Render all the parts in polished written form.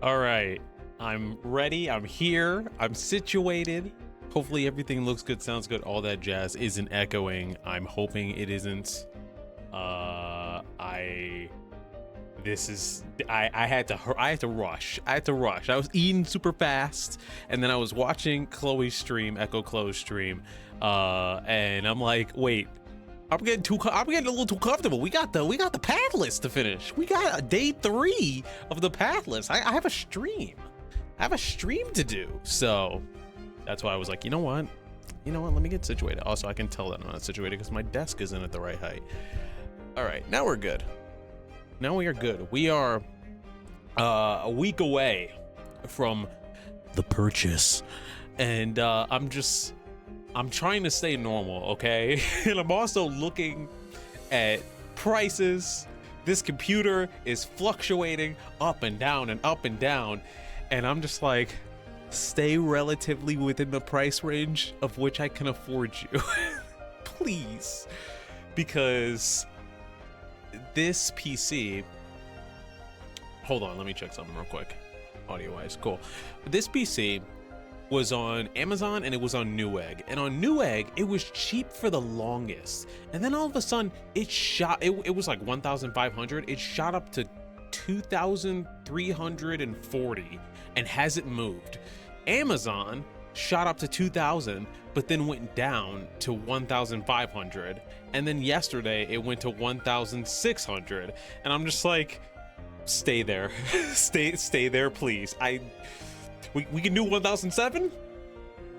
All right, I'm ready. I'm here. I'm situated. Hopefully everything looks good, sounds good, all that jazz isn't echoing. I'm hoping it isn't. I had to rush. I was eating super fast, and then I was watching Chloe's stream, Echo Chloe's stream, and I'm like, wait, I'm getting a little too comfortable. We got the Pathless to finish. We got day 3 of the Pathless. I have a stream. I have a stream to do. So that's why I was like, you know what? Let me get situated. Also, I can tell that I'm not situated because my desk isn't at the right height. All right, now we're good. Now we are good. We are a week away from the purchase, and I'm trying to stay normal, okay? And I'm also looking at prices. This computer is fluctuating up and down and up and down, and I'm just like, stay relatively within the price range of which I can afford you. Please. Because this PC, hold on, let me check something real quick, audio wise. Cool. This PC was on Amazon and it was on Newegg, and on Newegg it was cheap for the longest, and then all of a sudden it was like 1,500. It shot up to 2,340 and hasn't moved. Amazon shot up to 2,000 but then went down to 1,500, and then yesterday it went to 1,600, and I'm just like, stay there. stay there, please. We can do 1,007,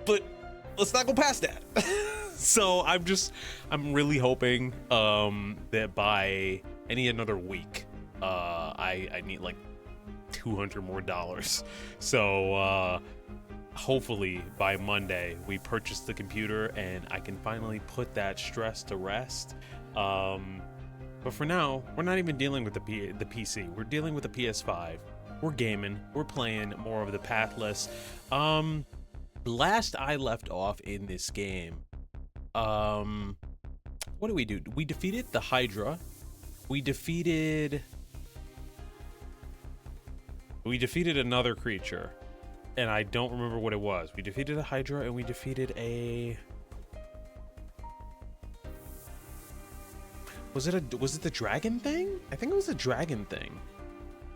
but let's not go past that. So I'm really hoping that by another week I need like $200 more. So hopefully by Monday we purchase the computer and I can finally put that stress to rest. But for now, we're not even dealing with the PC. We're dealing with the PS5. We're gaming. We're playing more of the Pathless. Last I left off in this game, what did we do? We defeated the Hydra. We defeated another creature, and I don't remember what it was. We defeated a Hydra and we defeated a... Was it the dragon thing? I think it was the dragon thing.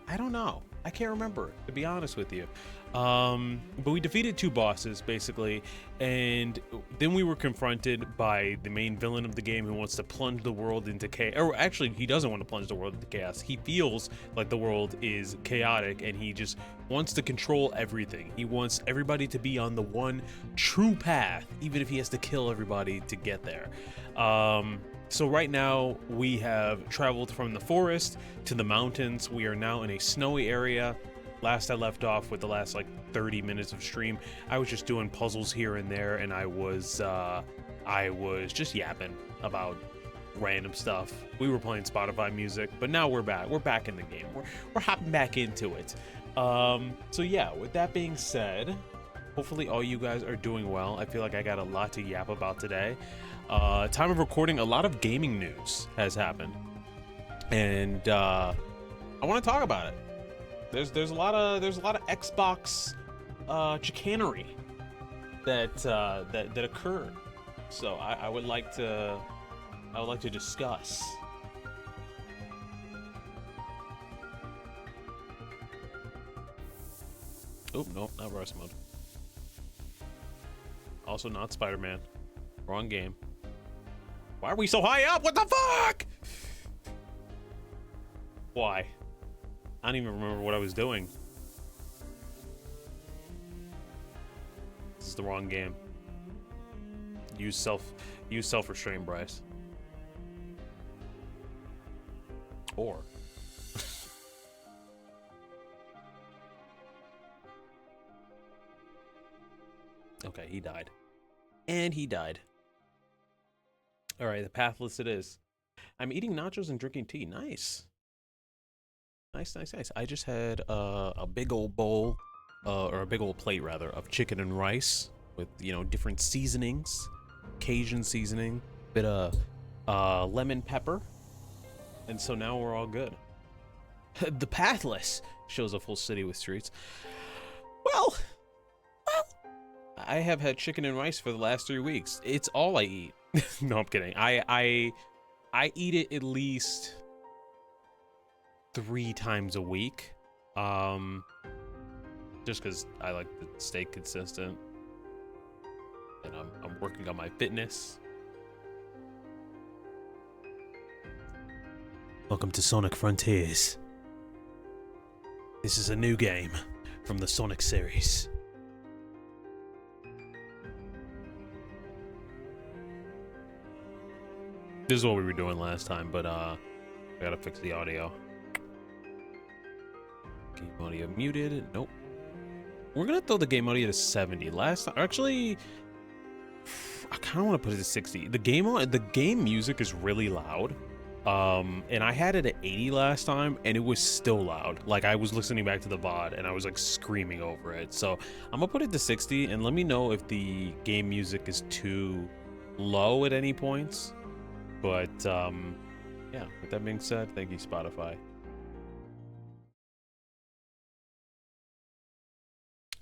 I don't know. I can't remember, to be honest with you. But we defeated 2 bosses, basically, and then we were confronted by the main villain of the game who wants to plunge the world into chaos. Or actually, he doesn't want to plunge the world into chaos. He feels like the world is chaotic, and he just wants to control everything. He wants everybody to be on the one true path, even if he has to kill everybody to get there. So right now we have traveled from the forest to the mountains. We are now in a snowy area. Last I left off with the last like 30 minutes of stream, I was just doing puzzles here and there, and I was just yapping about random stuff. We were playing Spotify music, but now we're back. We're back in the game. We're hopping back into it. So yeah, with that being said, hopefully all you guys are doing well. I feel like I got a lot to yap about today. Time of recording, a lot of gaming news has happened, and I want to talk about it. There's a lot of Xbox chicanery that occurred, so I would like to discuss. Oh no, not Rust mode. Also not Spider-Man. Wrong game. Why are we so high up? What the fuck? Why? I don't even remember what I was doing. This is the wrong game. Use self-restraint, Bryce. Or okay, he died. And he died. All right, the Pathless it is. I'm eating nachos and drinking tea. Nice. Nice. I just had a big old bowl, or a big old plate rather, of chicken and rice with, different seasonings, Cajun seasoning, bit of lemon pepper, And so now we're all good. The Pathless shows a full city with streets. Well, I have had chicken and rice for the last 3 weeks. It's all I eat. No, I'm kidding. I eat it at least 3 times a week. Just because I like to stay consistent. And I'm working on my fitness. Welcome to Sonic Frontiers. This is a new game from the Sonic series. This is what we were doing last time, but I gotta fix the audio. Game audio muted. Nope. We're gonna throw the game audio to 70. Last time, actually, I kind of want to put it to 60. The game music is really loud. And I had it at 80 last time, and it was still loud. Like, I was listening back to the VOD, and I was, like, screaming over it. So, I'm gonna put it to 60, and let me know if the game music is too low at any points. But, yeah, with that being said, thank you, Spotify.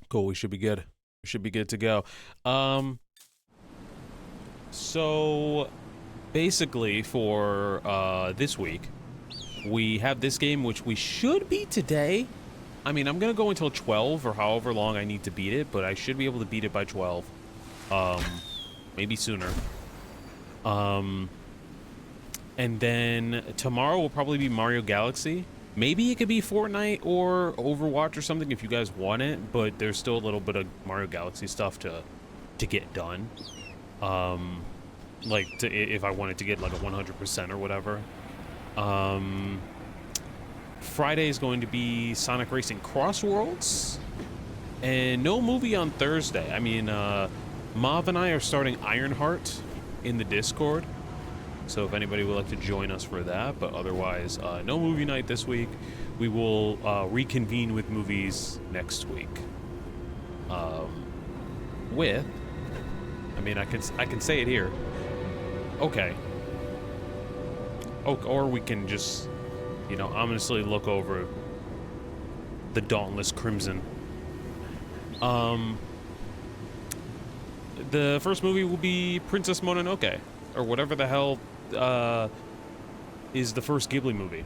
Cool, we should be good. We should be good to go. So... basically, for this week, we have this game, which we should beat today. I mean, I'm gonna go until 12 or however long I need to beat it, but I should be able to beat it by 12. Maybe sooner. And then tomorrow will probably be Mario Galaxy. Maybe it could be Fortnite or Overwatch or something if you guys want it, but there's still a little bit of Mario Galaxy stuff to get done. Like, if I wanted to get like a 100% or whatever. Friday is going to be Sonic Racing Cross Worlds, and no movie on Thursday. I mean, Mav and I are starting Ironheart in the Discord, so if anybody would like to join us for that, but otherwise, no movie night this week. We will reconvene with movies next week. With, I mean, I can say it here. Okay. Oh, or we can just, you know, ominously look over the Dauntless Crimson. The first movie will be Princess Mononoke, or whatever the hell is the first Ghibli movie.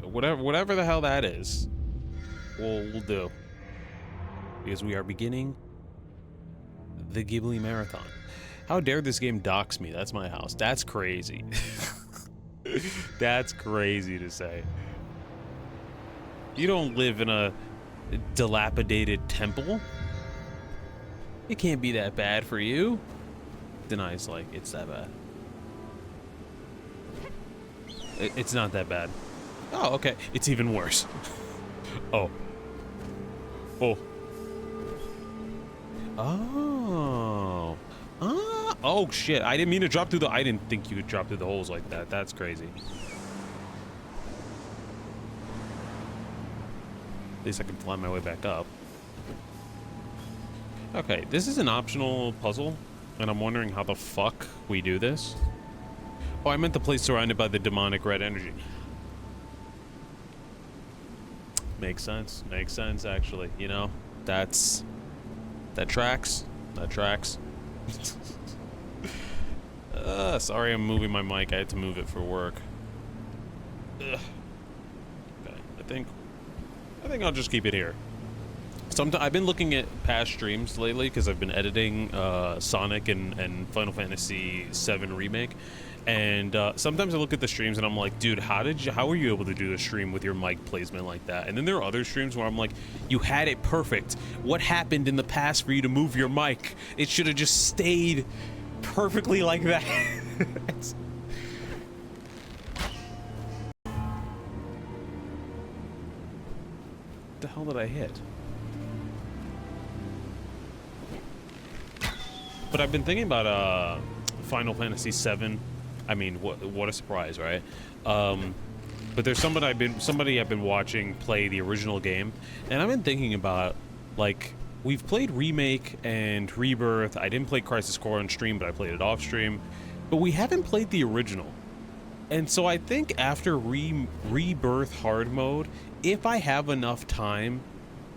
Whatever the hell that is, we'll do. Because we are beginning the Ghibli Marathon. How dare this game dox me? That's my house. That's crazy. That's crazy to say. You don't live in a dilapidated temple. It can't be that bad for you. Denies like it's that bad. It's not that bad. Oh, okay. It's even worse. Oh. Oh. Oh. Ah. Oh, shit. I didn't mean to drop through the... I didn't think you could drop through the holes like that. That's crazy. At least I can fly my way back up. Okay, this is an optional puzzle, and I'm wondering how the fuck we do this. Oh, I meant the place surrounded by the demonic red energy. Makes sense. Makes sense, actually. You know, that tracks. That tracks. Sorry I'm moving my mic. I had to move it for work. Ugh. Okay, I think I'll just keep it here. I've been looking at past streams lately because I've been editing Sonic and Final Fantasy VII Remake, and sometimes I look at the streams and I'm like, dude, how were you able to do the stream with your mic placement like that? And then there are other streams where I'm like, you had it perfect. What happened in the past for you to move your mic? It should have just stayed perfectly like that. What the hell did I hit? But I've been thinking about Final Fantasy VII. I mean, what a surprise, right? But there's somebody I've been watching play the original game, and I've been thinking about, like, we've played Remake and Rebirth. I didn't play Crisis Core on stream, but I played it off stream. But we haven't played the original. And so I think after Rebirth hard mode, if I have enough time,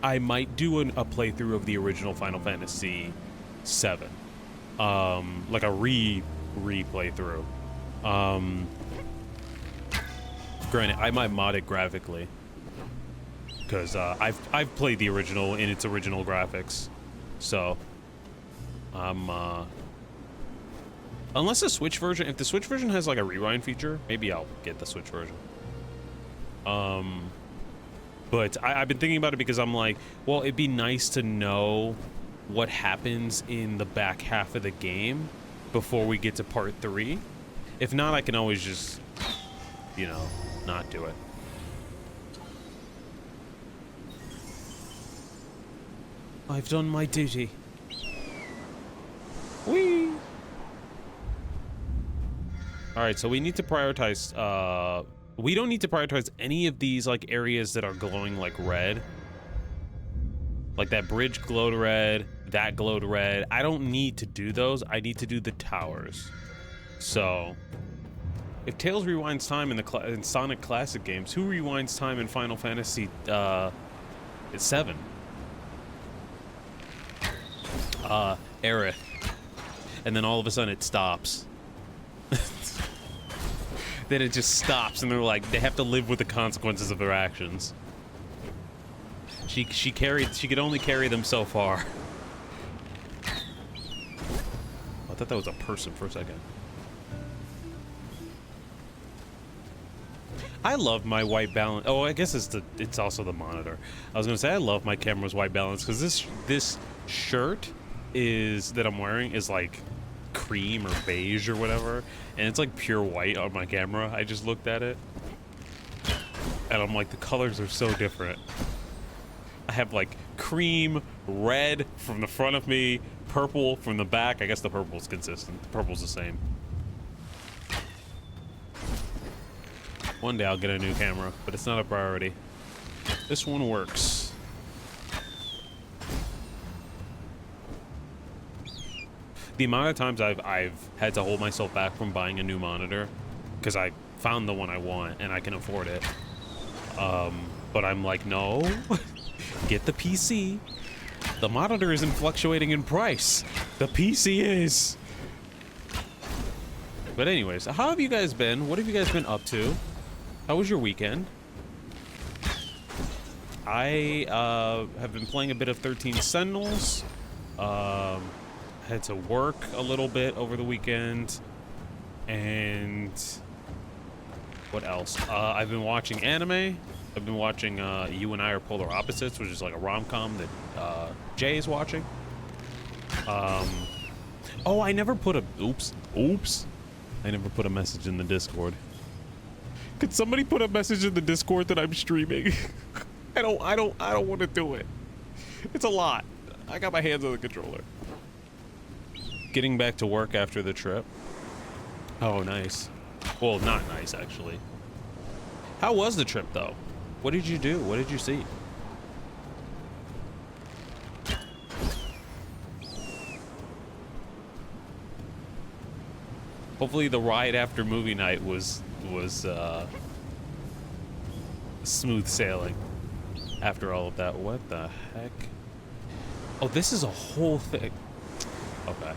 I might do a playthrough of the original Final Fantasy VII. Like a re-playthrough. Granted, I might mod it graphically. Because I've played the original in its original graphics. So, unless the Switch version, if the Switch version has like a rewind feature, maybe I'll get the Switch version. But I've been thinking about it because I'm like, well, it'd be nice to know what happens in the back half of the game before we get to part 3. If not, I can always just, you know, not do it. I've done my duty. Whee! Alright, so we need to prioritize, we don't need to prioritize any of these, like, areas that are glowing, like, red. Like, that bridge glowed red, that glowed red. I don't need to do those. I need to do the towers. So, if Tails rewinds time in Sonic Classic games, who rewinds time in Final Fantasy, 7? Aerith. And then all of a sudden it stops. Then it just stops and they're like, they have to live with the consequences of their actions. She could only carry them so far. I thought that was a person for a second. I love my white balance. Oh, I guess it's also the monitor. I was gonna say I love my camera's white balance because this shirt that I'm wearing is like cream or beige or whatever, and it's like pure white on my camera. I just looked at it and I'm like, the colors are so different. I have like cream, red from the front of me, purple from the back. I guess the purple's consistent. The purple's the same. One day I'll get a new camera, but it's not a priority. This one works. The amount of times I've had to hold myself back from buying a new monitor because I found the one I want and I can afford it. But I'm like, no, get the PC. The monitor isn't fluctuating in price. The PC is. But anyways, how have you guys been? What have you guys been up to? How was your weekend? I have been playing a bit of 13 Sentinels. Had to work a little bit over the weekend. And what else? I've been watching anime. I've been watching You and I Are Polar Opposites, which is like a rom-com that Jay is watching. Oh, I never put a oops. I never put a message in the Discord. Could somebody put a message in the Discord that I'm streaming? I don't want to do it. It's a lot. I got my hands on the controller. Getting back to work after the trip. Oh, nice. Well, not nice, actually. How was the trip, though? What did you do? What did you see? Hopefully the ride after movie night was smooth sailing after all of that. What the heck? Oh, this is a whole thing. Okay.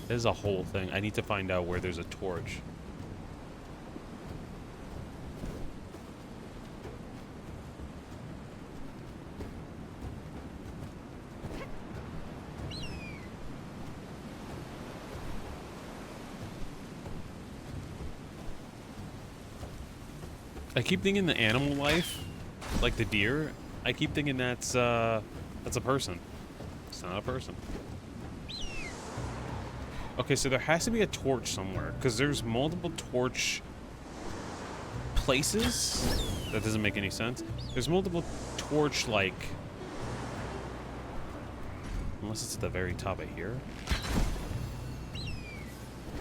This is a whole thing. I need to find out where there's a torch. I keep thinking the animal life, like the deer, I keep thinking that's a person. It's not a person. Okay, so there has to be a torch somewhere, because there's multiple torch places. That doesn't make any sense. There's multiple torch, like... Unless it's at the very top of here.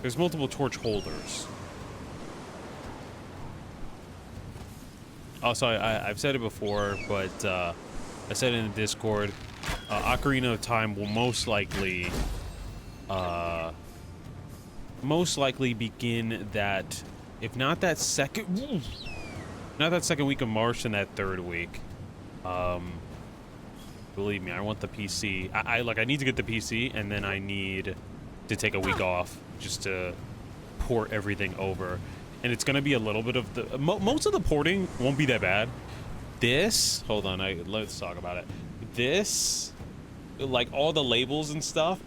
There's multiple torch holders. Also, I've said it before, but I said it in the Discord. Ocarina of Time will most likely begin that, if not that second week of March, then that third week. Believe me, I want the PC. I need to get the PC, and then I need to take a week off just to port everything over. And it's gonna be a little bit of the most of the porting won't be that bad. This, hold on, let's talk about it. This, like all the labels and stuff,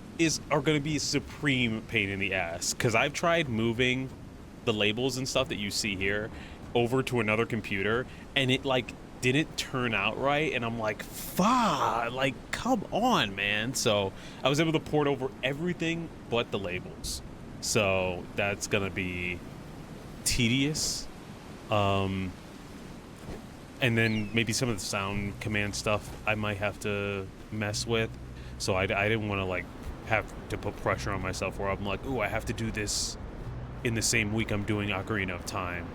are gonna be a supreme pain in the ass, because I've tried moving the labels and stuff that you see here over to another computer, and it like didn't turn out right, and I'm like, fuck, like, come on, man. So I was able to port over everything but the labels, so that's gonna be tedious. And then maybe some of the sound command stuff I might have to mess with, so I didn't want to like have to put pressure on myself where I'm like, ooh, I have to do this in the same week I'm doing Ocarina of Time.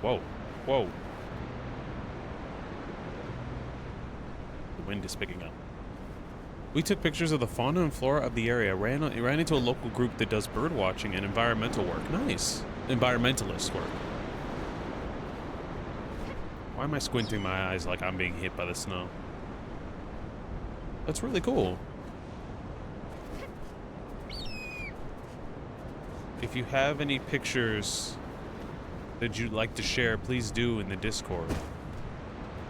Whoa, whoa. The wind is picking up. We took pictures of the fauna and flora of the area, ran into a local group that does bird watching and environmental work. Nice. Environmentalist work. Why am I squinting my eyes like I'm being hit by the snow? That's really cool. If you have any pictures that you'd like to share, please do in the Discord.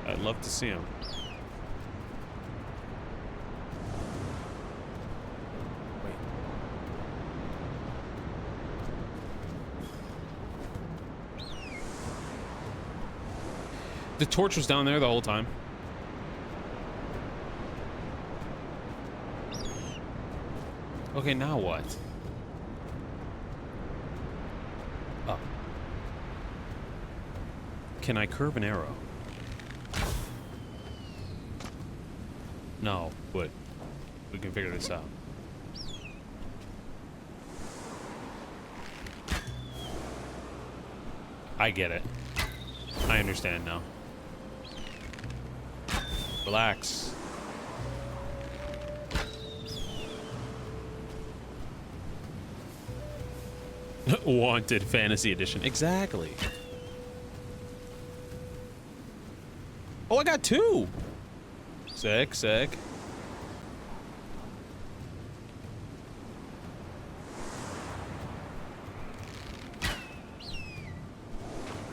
I'd love to see them. The torch was down there the whole time. Okay, now what? Oh. Can I curve an arrow? No, but we can figure this out. I get it. I understand now. Relax. Wanted Fantasy Edition. Exactly. Oh, I got 2. Sick, sick.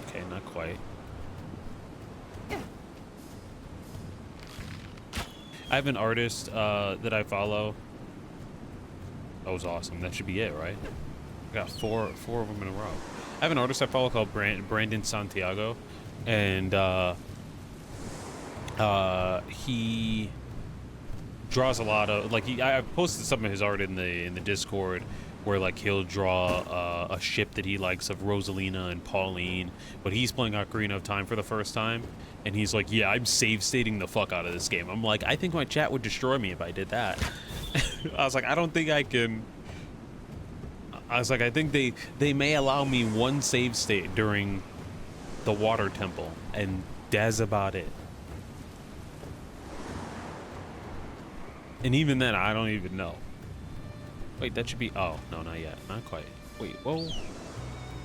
Okay, not quite. I have an artist that I follow. That was awesome. That should be it, right? I got four of them in a row. I have an artist I follow called Brandon Santiago, and he draws a lot of I've posted some of his art in the Discord, where like he'll draw a ship that he likes of Rosalina and Pauline, but he's playing Ocarina of Time for the first time, and he's like, yeah, I'm save stating the fuck out of this game. I'm like, I think my chat would destroy me if I did that. I was like, I don't think I can. I was like, I think they may allow me one save state during the water temple, and that's about it. And even then, I don't even know. Wait, that should be... Oh, no, not yet. Not quite. Wait, whoa.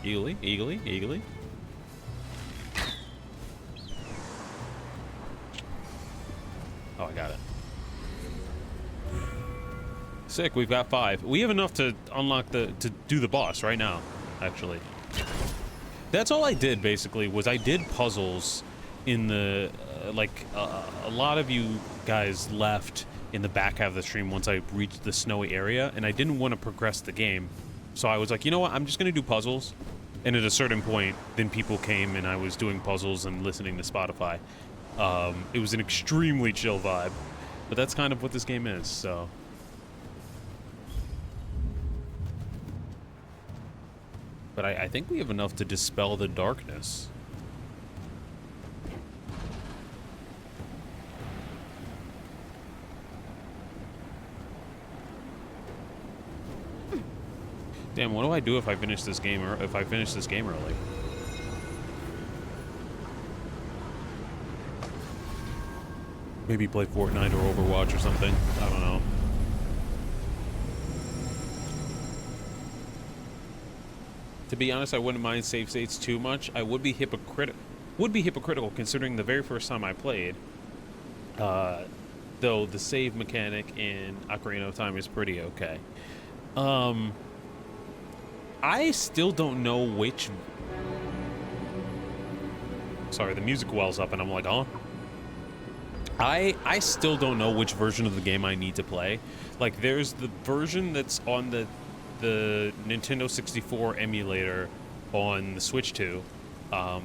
Eagerly, eagerly, eagerly. Oh, I got it. Sick, we've got 5. We have enough to unlock to do the boss right now, actually. That's all I did, basically, was I did puzzles in the... a lot of you guys left in the back half of the stream once I reached the snowy area, and I didn't want to progress the game. So I was like, you know what, I'm just going to do puzzles. And at a certain point, then people came and I was doing puzzles and listening to Spotify. It was an extremely chill vibe. But that's kind of what this game is, so... But I think we have enough to dispel the darkness. Damn, what do I do if I finish this game early? Maybe play Fortnite or Overwatch or something. I don't know. To be honest, I wouldn't mind save states too much. I would be hypocritical considering the very first time I played. Though the save mechanic in Ocarina of Time is pretty okay. I still don't know which... Sorry, the music wells up and I'm like, huh? I still don't know which version of the game I need to play. Like, there's the version that's on the Nintendo 64 emulator on the Switch 2.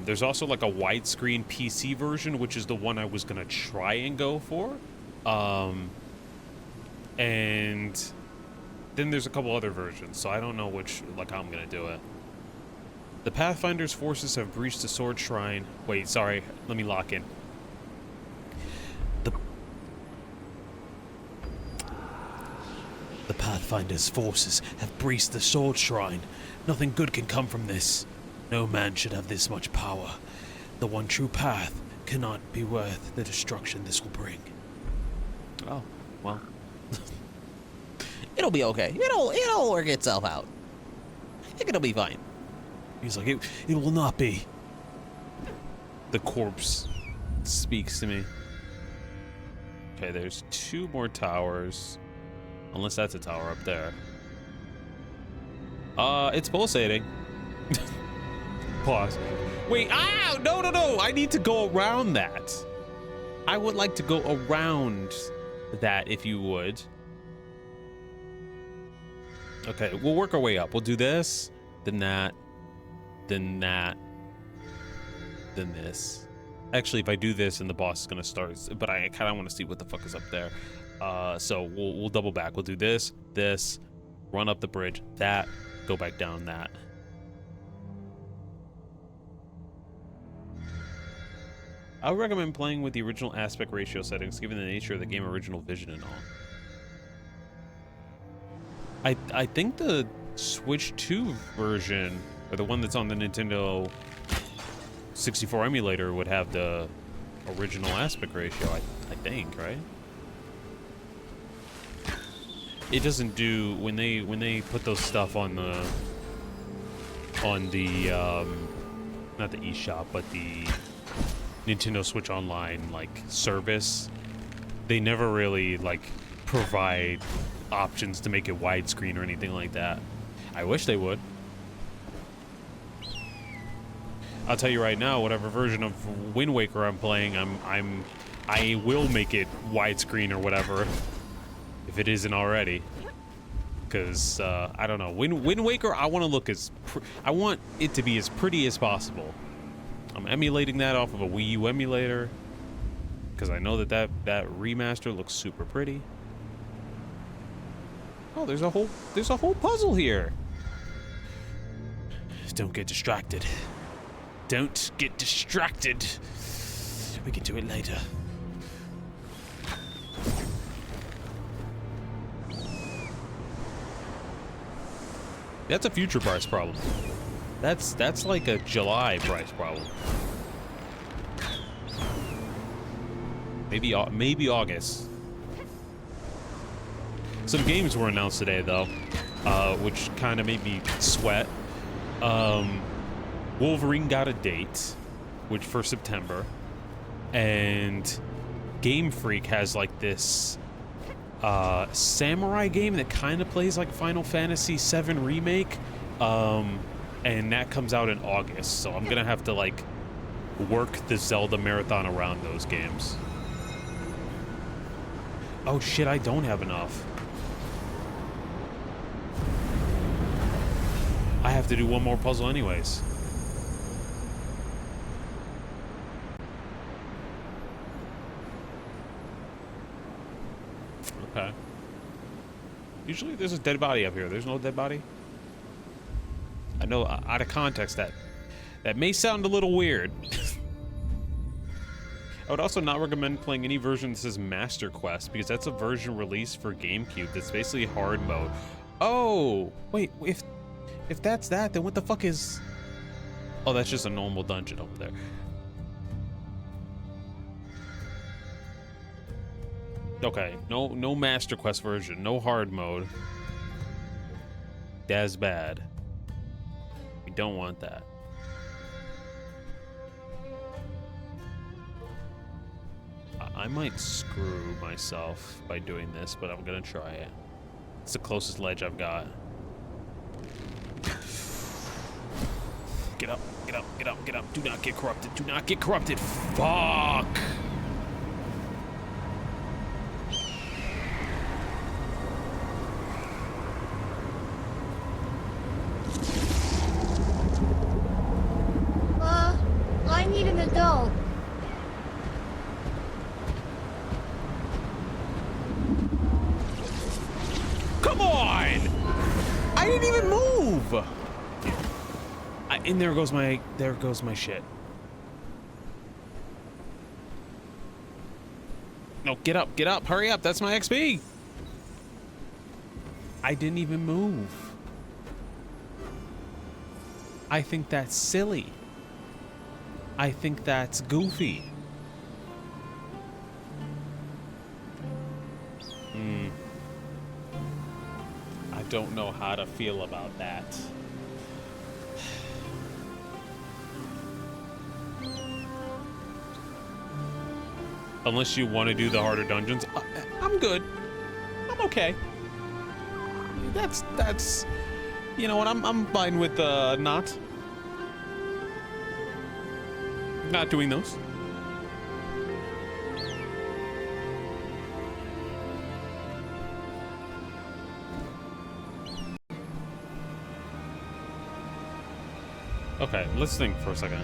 There's also like a widescreen PC version, which is the one I was gonna try and go for. And then there's a couple other versions, so I don't know which, like, how I'm gonna do it. The Pathfinder's forces have breached the Sword Shrine. Wait, sorry, let me lock in. The Pathfinder's forces have breached the Sword Shrine. Nothing good can come from this. No man should have this much power. The one true path cannot be worth the destruction this will bring. Oh, well. It'll be okay. It'll work itself out. I think it'll be fine. He's like, it will not be. The corpse speaks to me. Okay, there's 2 more towers. Unless that's a tower up there. It's pulsating. Pause. Wait, no. I need to go around that. I would like to go around that, if you would. Okay, we'll work our way up. We'll do this, then that, then that, then this. Actually, if I do this, and the boss is gonna start, but I kind of want to see what the fuck is up there. So we'll double back. We'll do this, run up the bridge, that, go back down that. I would recommend playing with the original aspect ratio settings, given the nature of the game original vision and all. I think the Switch 2 version, or the one that's on the Nintendo 64 emulator, would have the original aspect ratio, I think, right? It doesn't do, when they put those stuff on the not the eShop, but the Nintendo Switch Online, like, service, they never really, like, provide options to make it widescreen or anything like that. I wish they would. I'll tell you right now, whatever version of Wind Waker I'm playing, I will make it widescreen or whatever, if it isn't already. Because I don't know, Wind Waker, I want it to be as pretty as possible. I'm emulating that off of a Wii U emulator because I know that remaster looks super pretty. Oh, there's a whole puzzle here. Don't get distracted. Don't get distracted. We can do it later. That's a future Bryce problem. That's like a July Bryce problem. Maybe August. Some games were announced today though, which kind of made me sweat. Wolverine got a date, which for September, and Game Freak has like this samurai game that kind of plays like Final Fantasy VII Remake, and that comes out in August, so I'm gonna have to like work the Zelda marathon around those games. Oh shit, I don't have enough. I have to do one more puzzle anyways. Okay. Usually there's a dead body up here. There's no dead body? I know, out of context, that may sound a little weird. I would also not recommend playing any version that says Master Quest, because that's a version released for GameCube that's basically hard mode. Oh, wait, if that's that, then what the fuck is... Oh, that's just a normal dungeon over there. Okay, no Master Quest version, no hard mode. That's bad. We don't want that. I might screw myself by doing this, but I'm gonna try it. It's the closest ledge I've got. Get up, get up, get up, get up. Do not get corrupted, do not get corrupted. Fuck! I need an adult. Come on! I didn't even move! And there goes my shit. No, get up, hurry up, that's my XP! I didn't even move. I think that's silly. I think that's goofy. I don't know how to feel about that. Unless you want to do the harder dungeons, I'm good. I'm okay. That's you know what, I'm fine with not doing those. Okay, let's think for a second.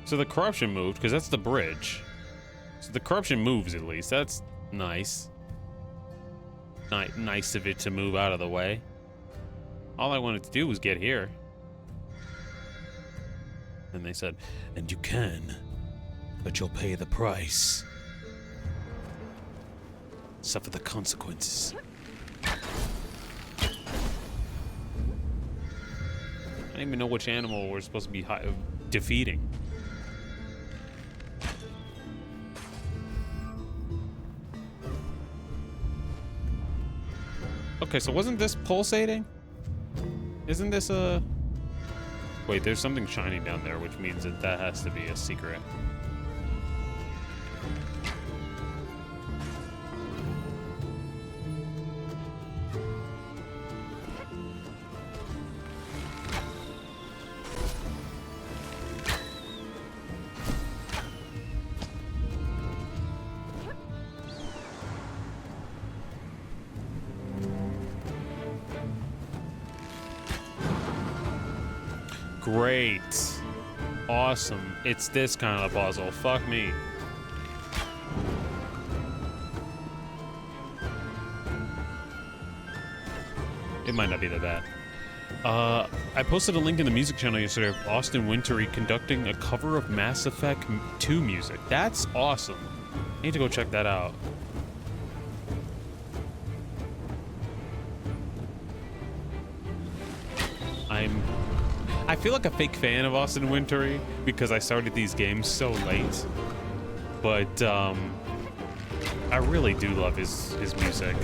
So the corruption moved, because that's the bridge. So the corruption moves at least. That's nice. Nice of it to move out of the way. All I wanted to do was get here. And they said, and you can, but you'll pay the price. Suffer the consequences. I don't even know which animal we're supposed to be defeating. Okay, so wasn't this pulsating? Isn't this a... Wait, there's something shining down there, which means that that has to be a secret. Great. Awesome. It's this kind of puzzle. Fuck me. It might not be that bad. I posted a link in the music channel yesterday of Austin Wintory conducting a cover of Mass Effect 2 music. That's awesome. I need to go check that out. I feel like a fake fan of Austin Wintory because I started these games so late, but I really do love his music.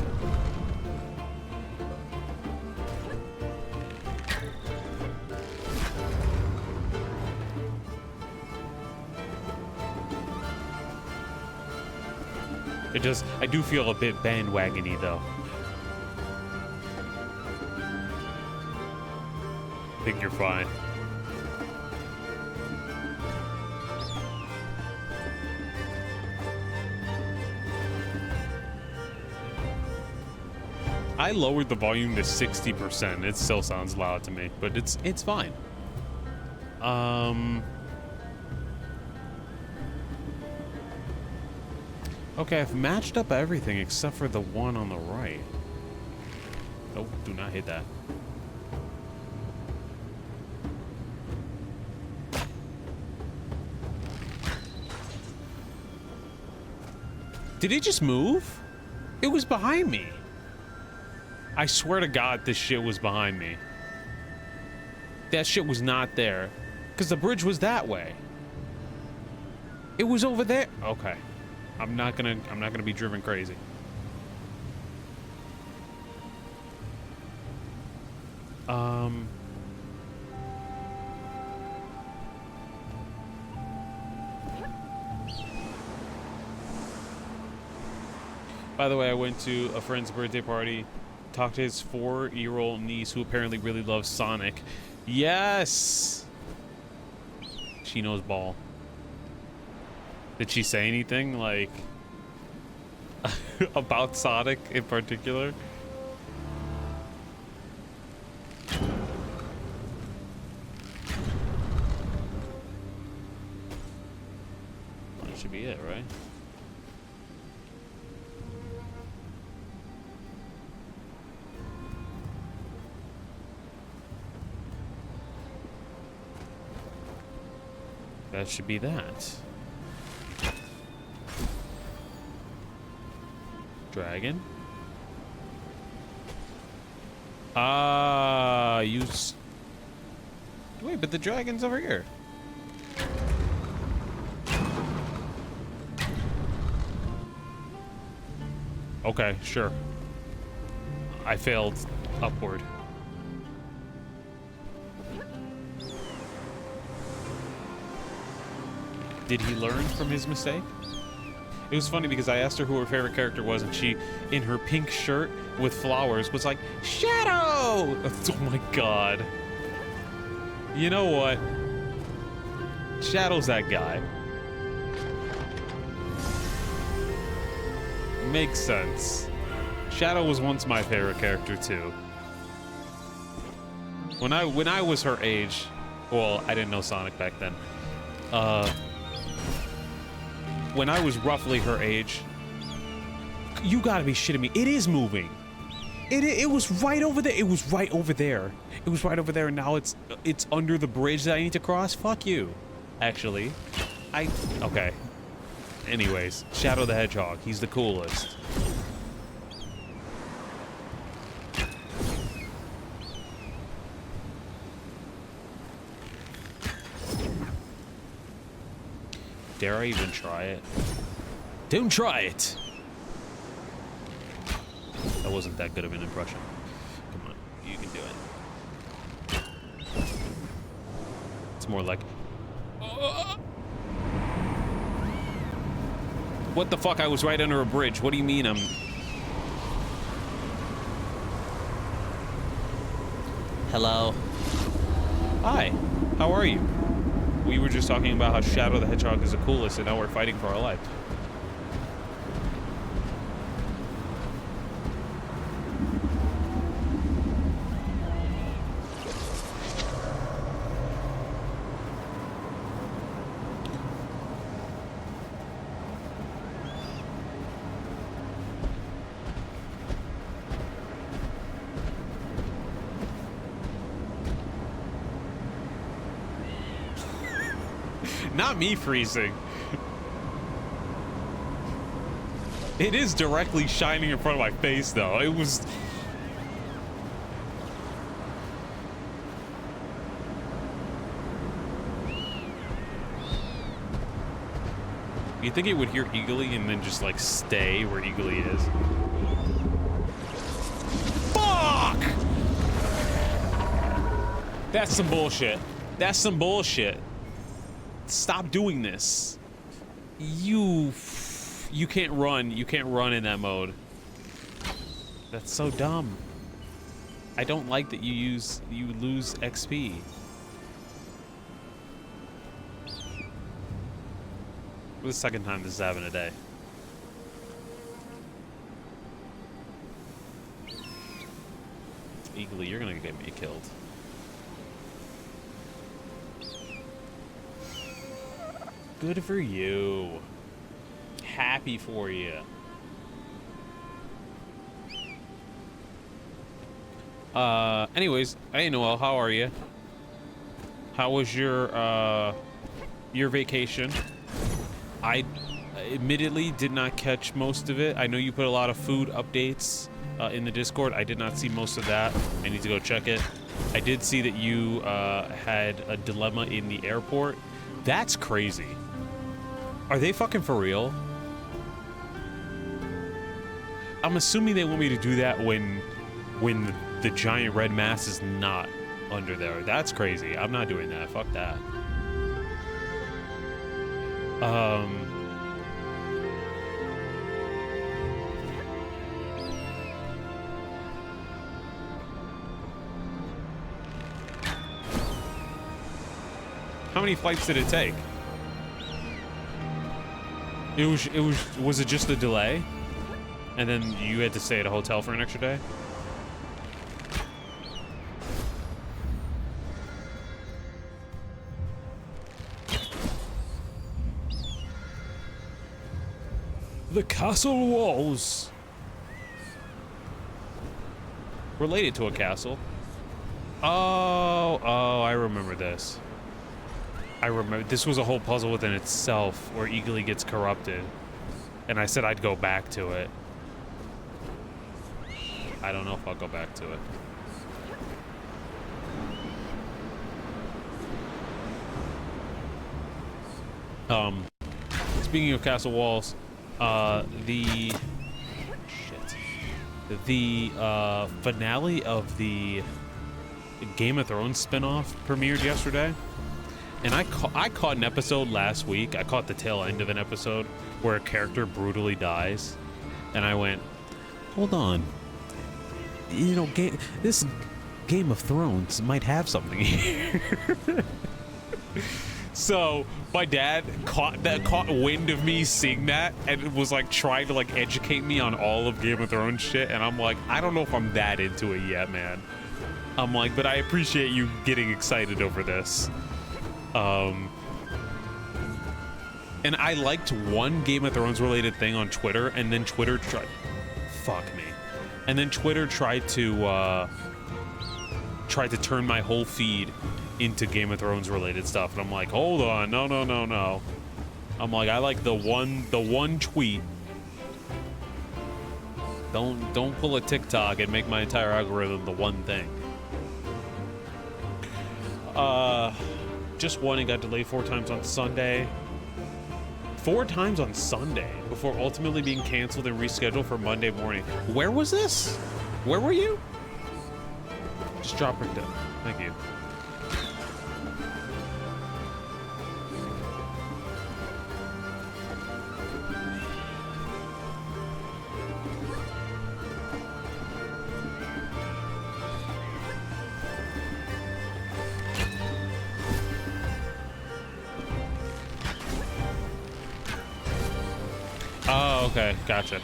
I do feel a bit bandwagony though. I think you're fine. I lowered the volume to 60%. It still sounds loud to me, but it's fine. Okay, I've matched up everything except for the one on the right. Nope, do not hit that. Did it just move? It was behind me. I swear to God, this shit was behind me. That shit was not there. Because the bridge was that way. It was over there. Okay. I'm not gonna be driven crazy. By the way, I went to a friend's birthday party, talked to his 4-year-old niece who apparently really loves Sonic. Yes! She knows ball. Did she say anything, like, about Sonic in particular? That should be it, right? That should be that. Dragon? Wait, but the dragon's over here. Okay, sure. I failed upward. Did he learn from his mistake? It was funny because I asked her who her favorite character was, and she, in her pink shirt with flowers, was like, Shadow! Oh my god. You know what? Shadow's that guy. Makes sense. Shadow was once my favorite character too. When I was her age, well, I didn't know Sonic back then. When I was roughly her age, you gotta be shitting me. It is moving. It was right over there. It was right over there. It was right over there, and now it's under the bridge that I need to cross. Fuck you. Actually, okay. Anyways, Shadow the Hedgehog. He's the coolest. Dare I even try it? Don't try it! That wasn't that good of an impression. Come on, you can do it. It's more like... What the fuck? I was right under a bridge. What do you mean I'm... Hello. Hi, how are you? We were just talking about how Shadow the Hedgehog is the coolest, and now we're fighting for our life. Not me freezing. It is directly shining in front of my face, though. It was... You think it would hear Eagly and then just, like, stay where Eagly is? Fuck! That's some bullshit. That's some bullshit. Stop doing this. You can't run. You can't run in that mode. That's so dumb. I don't like that you lose XP. For the second time this is happening today. Eagly, you're gonna get me killed. Good for you. Happy for you. Anyways, hey Noel, how are you? How was your vacation? I admittedly did not catch most of it. I know you put a lot of food updates in the Discord. I did not see most of that. I need to go check it. I did see that you had a dilemma in the airport. That's crazy. Are they fucking for real? I'm assuming they want me to do that when the giant red mass is not under there. That's crazy. I'm not doing that. Fuck that. How many flights did it take? Was it just a delay? And then you had to stay at a hotel for an extra day? The castle walls. Related to a castle. Oh, I remember this. I remember this was a whole puzzle within itself where Eagly gets corrupted. And I said I'd go back to it. I don't know if I'll go back to it. Speaking of castle walls, the finale of the Game of Thrones spinoff premiered yesterday. And I caught an episode last week. I caught the tail end of an episode where a character brutally dies. And I went, hold on. You know, this Game of Thrones might have something here. So my dad caught wind of me seeing that and was like trying to like educate me on all of Game of Thrones shit. And I'm like, I don't know if I'm that into it yet, man. I'm like, but I appreciate you getting excited over this. And I liked one Game of Thrones related thing on Twitter, and then Twitter tried, and then Twitter tried to turn my whole feed into Game of Thrones related stuff, and I'm like, hold on, no. I'm like, I like the one tweet. Don't pull a TikTok and make my entire algorithm the one thing. Just one, it got delayed 4 times on Sunday. 4 times on Sunday before ultimately being canceled and rescheduled for Monday morning. Where was this? Where were you? Just drop it down. Thank you. Oh, okay, gotcha.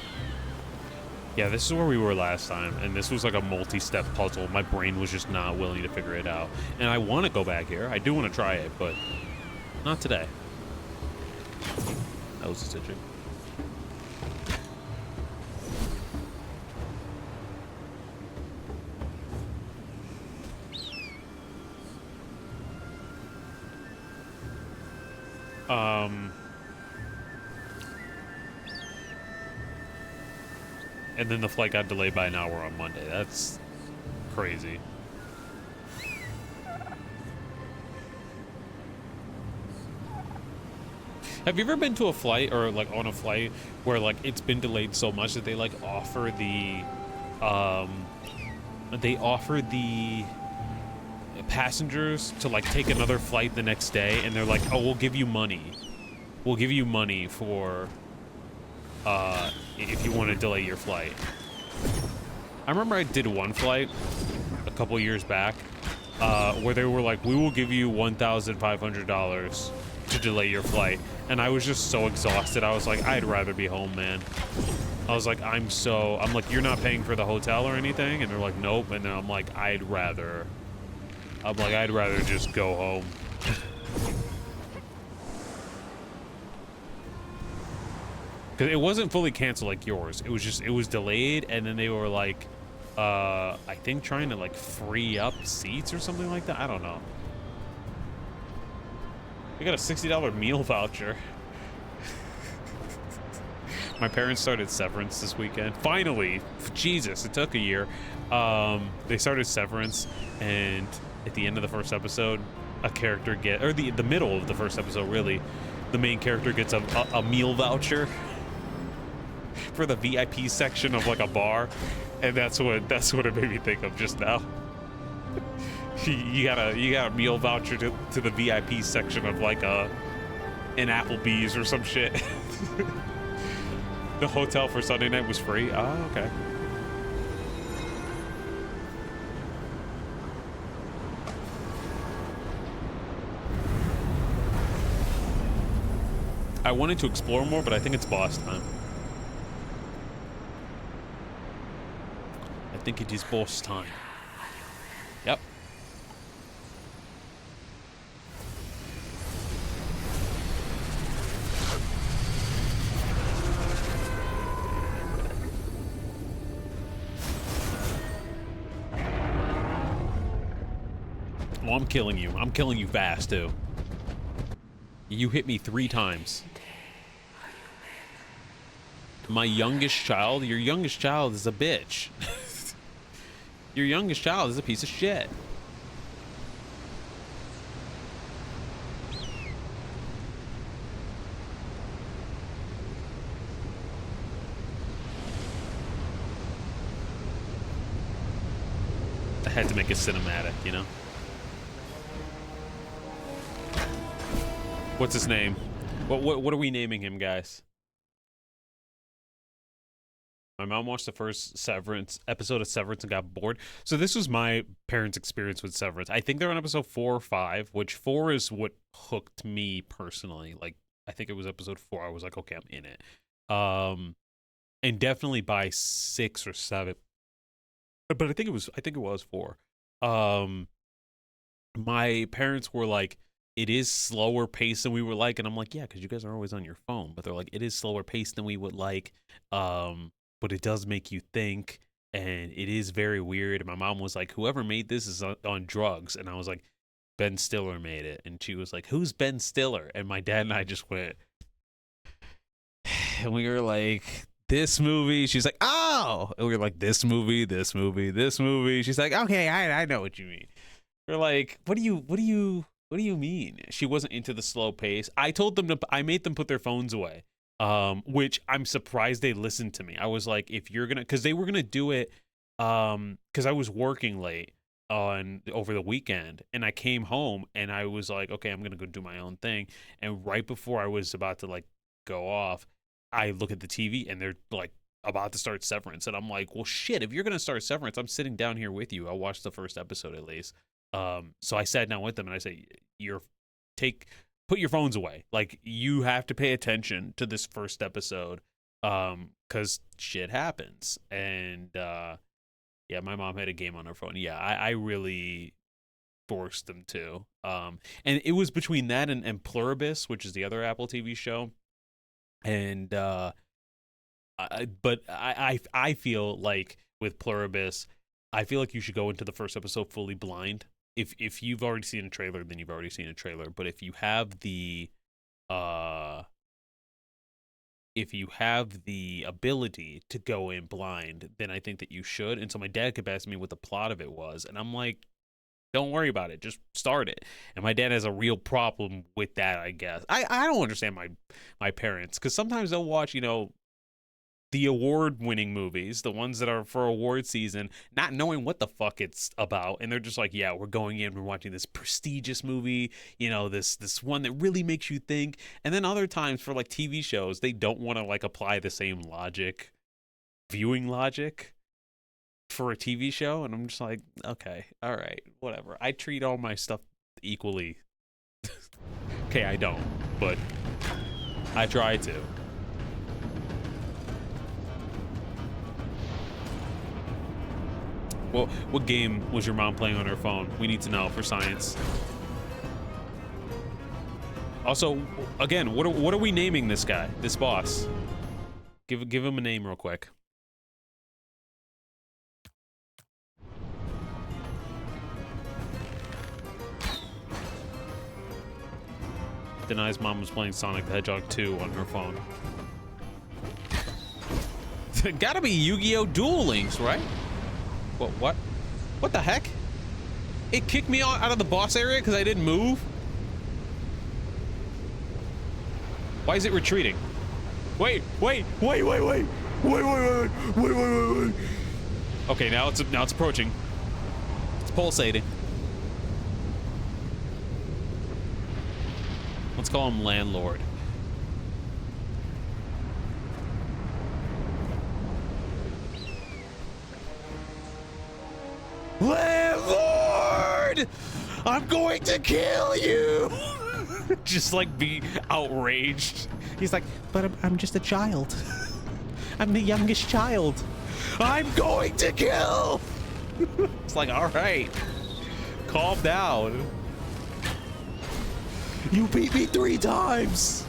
Yeah, this is where we were last time, and this was like a multi-step puzzle. My brain was just not willing to figure it out. And I want to go back here. I do want to try it, but not today. That was a stitching. And then the flight got delayed by an hour on Monday. That's crazy. Have you ever been to a flight or like on a flight where like it's been delayed so much that they like offer the passengers to like take another flight the next day, and they're like, oh, we'll give you money for if you want to delay your flight. I remember I did one flight a couple years back where they were like, we will give you $1,500 to delay your flight, and I was just so exhausted. I was like, I'd rather be home, man. I was like, I'm like, you're not paying for the hotel or anything? And they're like, nope. And then I'm like, I'd rather just go home. Because it wasn't fully canceled like yours. It was delayed, and then they were like, I think trying to like free up seats or something like that. I don't know. We got a $60 meal voucher. My parents started Severance this weekend. Finally, Jesus, it took a year. They started Severance, and at the end of the first episode, a character the middle of the first episode, really, the main character gets a meal voucher for the VIP section of like a bar, and that's what it made me think of just now. you got a meal voucher to the VIP section of like an Applebee's or some shit. The hotel for Sunday night was free. Oh, okay. I wanted to explore more, but I think it's boss time. I think it is boss time. Yep. Oh, I'm killing you. I'm killing you fast, too. You hit me 3 times. My youngest child? Your youngest child is a bitch. Your youngest child is a piece of shit. I had to make it cinematic, you know? What's his name? What are we naming him, guys? My mom watched the first episode of Severance and got bored. So this was my parents' experience with Severance. I think they're on episode 4 or 5, which 4 is what hooked me personally. Like, I think it was episode 4. I was like, okay, I'm in it. And definitely by 6 or 7. But I think it was 4. My parents were like, it is slower paced than we were like, and I'm like, yeah, because you guys are always on your phone. But they're like, it is slower paced than we would like, but it does make you think, and it is very weird. And my mom was like, whoever made this is on drugs, and I was like, Ben Stiller made it, and she was like, who's Ben Stiller? And my dad and I just went, and we were like, this movie. She's like, oh, and we were like, this movie. She's like, okay, I know what you mean. We're like, what do you mean? She wasn't into the slow pace. I made them put their phones away, which I'm surprised they listened to me. I was like, if you're gonna, because they were gonna do it, because I was working late over the weekend, and I came home and I was like, okay, I'm gonna go do my own thing. And right before I was about to like go off, I look at the TV and they're like about to start Severance, and I'm like, well, shit, if you're gonna start Severance, I'm sitting down here with you. I'll watch the first episode at least. So I sat down with them and I say, put your phones away. Like, you have to pay attention to this first episode, cause shit happens. And, yeah, my mom had a game on her phone. Yeah, I really forced them to. And it was between that and Pluribus, which is the other Apple TV show. And, but I feel like with Pluribus, I feel like you should go into the first episode fully blind. If you've already seen a trailer, then you've already seen a trailer. But if you have the ability to go in blind, then I think that you should. And so my dad kept asking me what the plot of it was, and I'm like, don't worry about it, just start it. And my dad has a real problem with that, I guess. I don't understand my parents, because sometimes they'll watch, the award-winning movies, the ones that are for award season, not knowing what the fuck it's about, and they're just like, yeah, we're going in, we're watching this prestigious movie, this one that really makes you think. And then other times for like TV shows, they don't want to like apply the same viewing logic for a TV show, and I'm just like, okay, all right, whatever. I treat all my stuff equally. Okay, I don't, but I try to. Well, what game was your mom playing on her phone? We need to know for science. Also, again, what are we naming this guy, this boss? Give him a name real quick. Denies mom was playing Sonic the Hedgehog 2 on her phone. Gotta be Yu-Gi-Oh! Duel Links, right? What? What the heck? It kicked me out of the boss area because I didn't move? Why is it retreating? Wait. Okay, now it's approaching. It's pulsating. Let's call him Landlord. Landlord! I'm going to kill you! Just like be outraged. He's like, but I'm just a child. I'm the youngest child. I'm going to kill! It's like, all right, calm down. You beat me 3 times.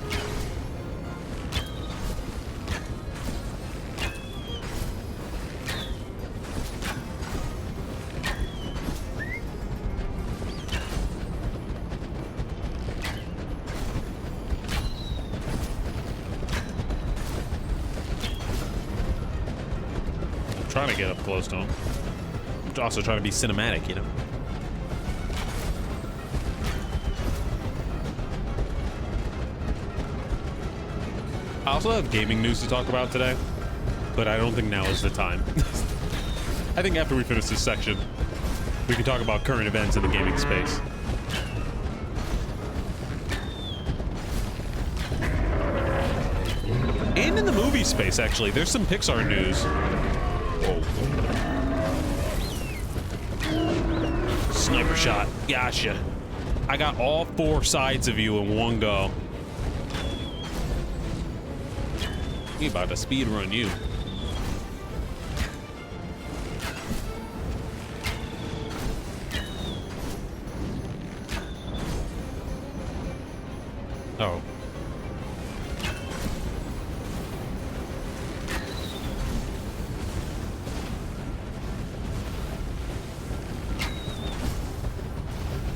Trying to get up close to him. I'm also trying to be cinematic, you know. I also have gaming news to talk about today, but I don't think now is the time. I think after we finish this section, we can talk about current events in the gaming space. And in the movie space, actually. There's some Pixar news. Whoa. Sniper shot. Gotcha. I got all 4 sides of you in one go. He about to speed run you. Oh.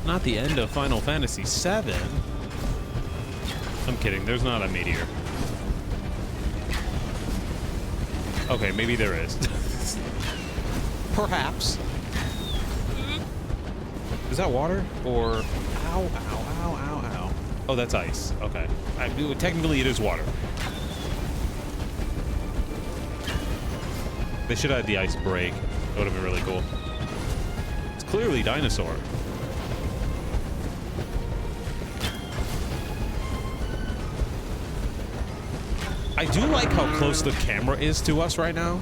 Not the end of Final Fantasy VII. I'm kidding, there's not a meteor. Okay, maybe there is. Perhaps. Is that water? Or... Ow, ow, ow, ow, ow. Oh, that's ice. Okay. Technically, it is water. They should have had the ice break. That would have been really cool. It's clearly dinosaur. I do like how close the camera is to us right now.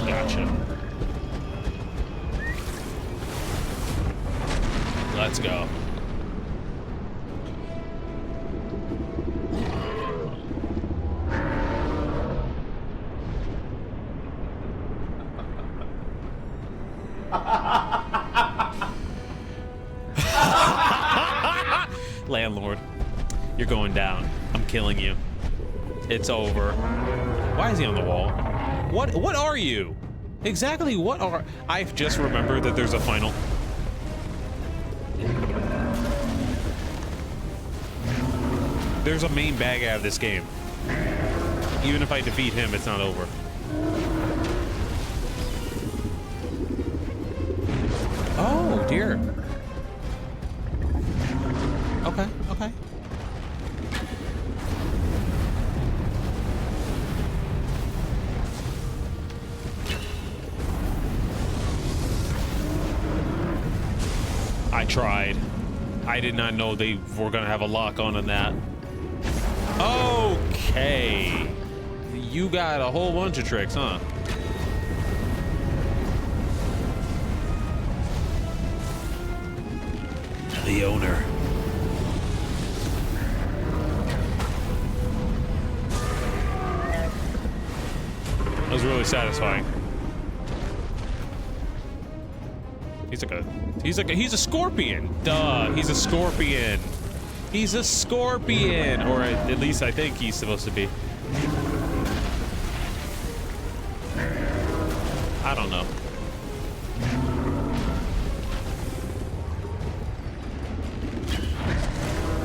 Gotcha. Let's go. Landlord, you're going down. I'm killing you. It's over. Why is he on the wall? What are you? Exactly what are... I've just remembered that there's a final. There's a main bad guy of this game. Even if I defeat him, it's not over. Oh, dear. Okay, okay. I tried. I did not know they were gonna have a lock on that. Okay. You got a whole bunch of tricks, huh? The owner. That was really satisfying. He's a scorpion. Duh, he's a scorpion. He's a scorpion, or at least I think he's supposed to be. I don't know.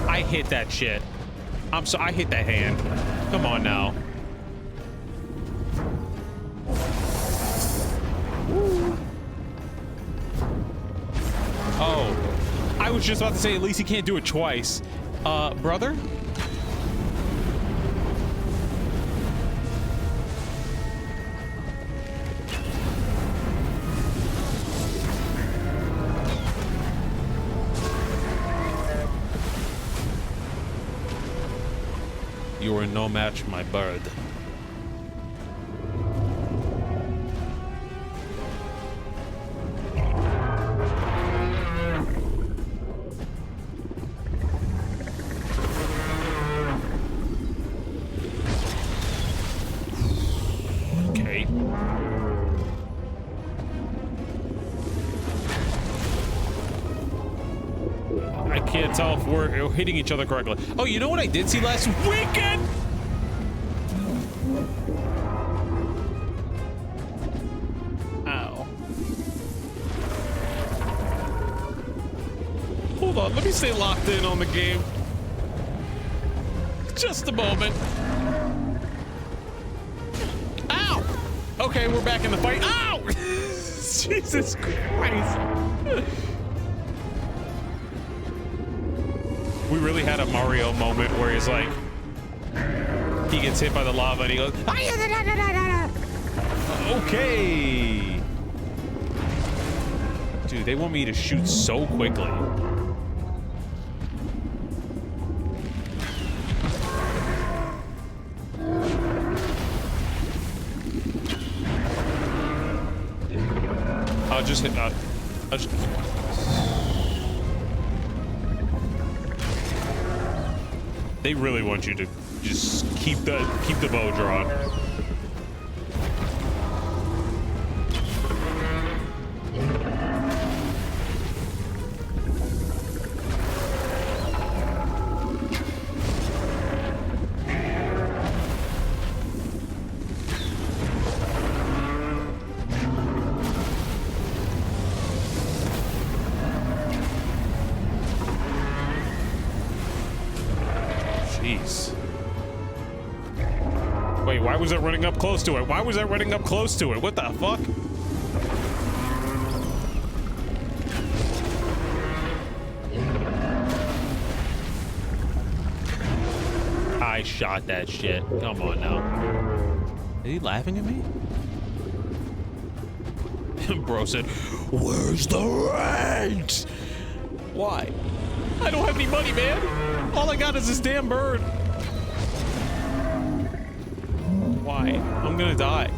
I hit that shit. I hit that hand. Come on now. Oh, I was just about to say, at least he can't do it twice. Brother? You are no match, my bird. Okay. I can't tell if we're hitting each other correctly. Oh, you know what I did see last weekend? Ow. Hold on, let me stay locked in on the game. Just a moment. Ow! Okay, we're back in the fight. Ow! Jesus Christ. We really had a Mario moment where he's like, he gets hit by the lava and he goes, okay. Dude, they want me to shoot so quickly. I'll just hit, they really want you to just keep the bow drawn. Wait, why was it running up close to it? Why was that running up close to it? What the fuck? I shot that shit. Come on now. Is he laughing at me? Bro said, "Where's the rent?" Why? I don't have any money, man. All I got is this damn bird. Why? I'm gonna die.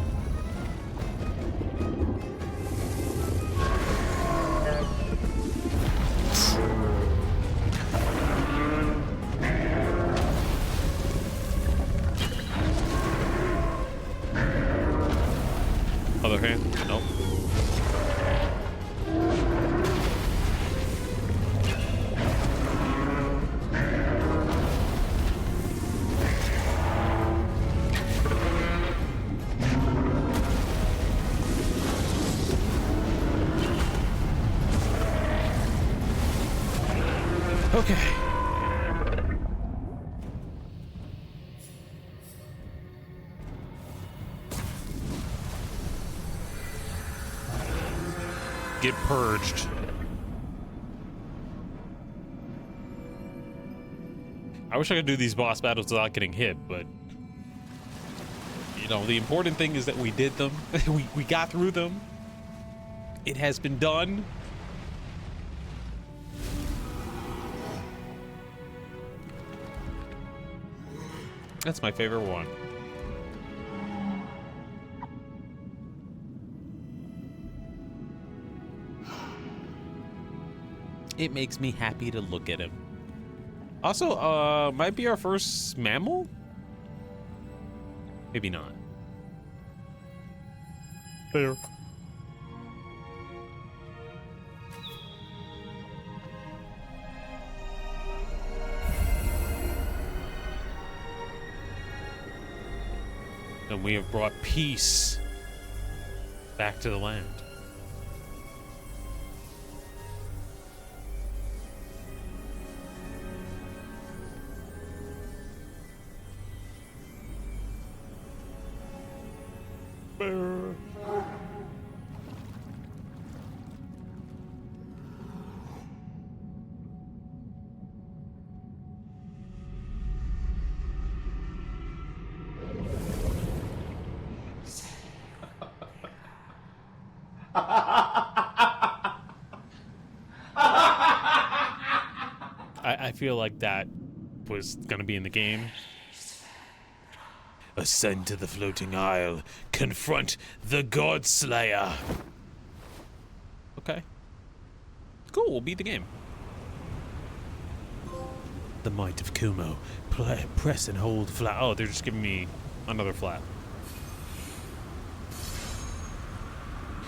Other hand? Nope. Okay. Get purged. I wish I could do these boss battles without getting hit, but you know, the important thing is that we did them. we got through them. It has been done. That's my favorite one. It makes me happy to look at him. Also, might be our first mammal? Maybe not. There. And we have brought peace back to the land. I feel like that was gonna be in the game. Ascend to the floating isle. Confront the God Slayer. Okay. Cool, we'll beat the game. The might of Kumo. Press and hold flat. Oh, they're just giving me another flat.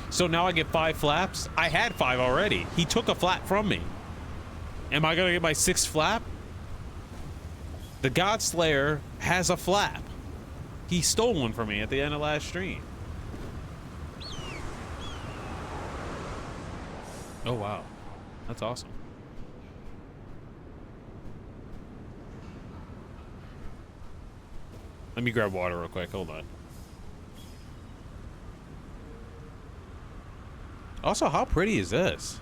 So now I get 5 flaps? I had 5 already. He took a flap from me. Am I gonna get my 6th flap? The God Slayer has a flap. He stole one from me at the end of last stream. Oh, wow. That's awesome. Let me grab water real quick. Hold on. Also, how pretty is this?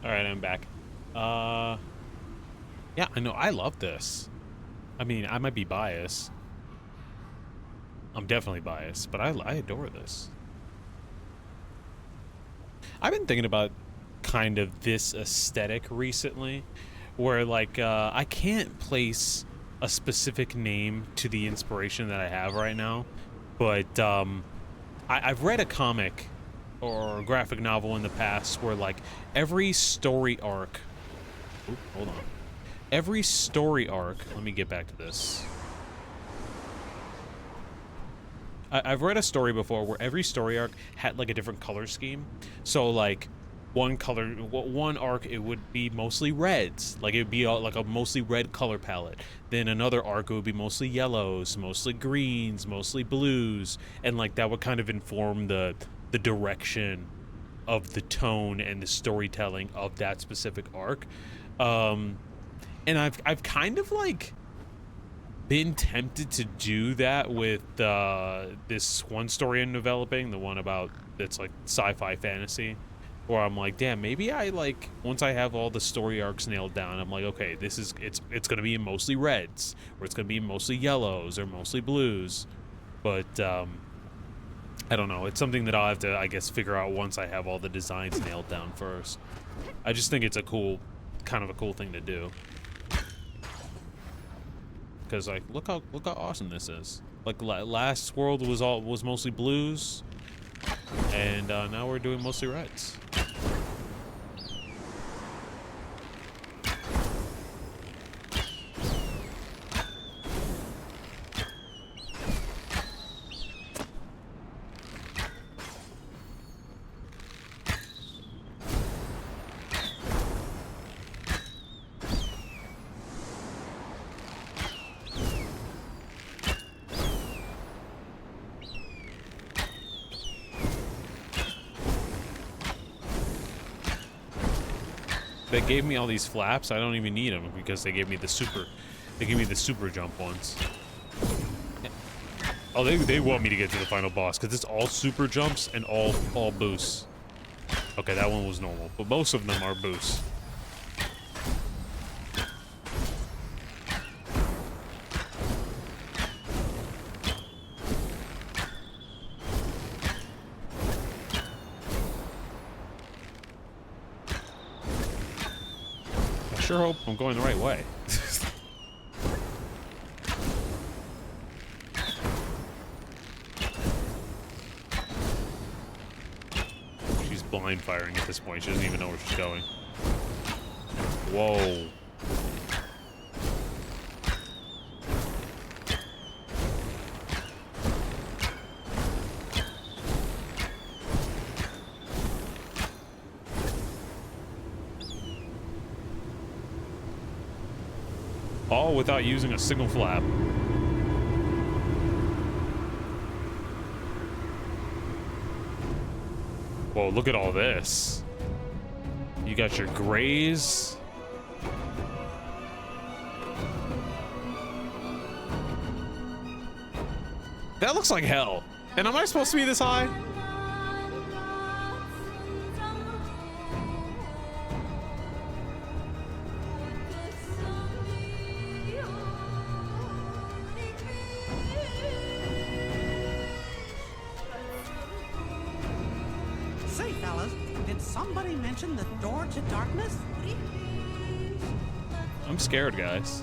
All right, I'm back. Yeah, I know. I love this. I mean, I might be biased. I'm definitely biased, but I adore this. I've been thinking about kind of this aesthetic recently, where like I can't place a specific name to the inspiration that I have right now, but I've read a comic or a graphic novel in the past where like every story arc, oop, hold on, every story arc, let me get back to this. I've read a story before where every story arc had like a different color scheme. So like one arc, it would be mostly reds, like it would be like a mostly red color palette. Then another arc, it would be mostly yellows, mostly greens, mostly blues, and like that would kind of inform the direction of the tone and the storytelling of that specific arc. And I've kind of like been tempted to do that with this one story I'm developing, the one about that's like sci-fi fantasy, where I'm like, damn, maybe I like once I have all the story arcs nailed down, I'm like, okay, this is it's gonna be mostly reds, or it's gonna be mostly yellows, or mostly blues, but I don't know. It's something that I'll have to, I guess, figure out once I have all the designs nailed down first. I just think it's a cool, kind of a cool thing to do. Because like, look how awesome this is. Like last world was mostly blues, and now we're doing mostly reds. They gave me all these flaps. I don't even need them because they gave me the super jump ones. Oh, they want me to get to the final boss because it's all super jumps and all boosts. Okay, that one was normal, but most of them are boosts. I sure hope I'm going the right way. Blind firing at this point. She doesn't even know where she's going. Whoa. All without using a single flap. Whoa, look at all this. You got your grays. That looks like hell. And am I supposed to be this high? Somebody mention the door to darkness? I'm scared, guys.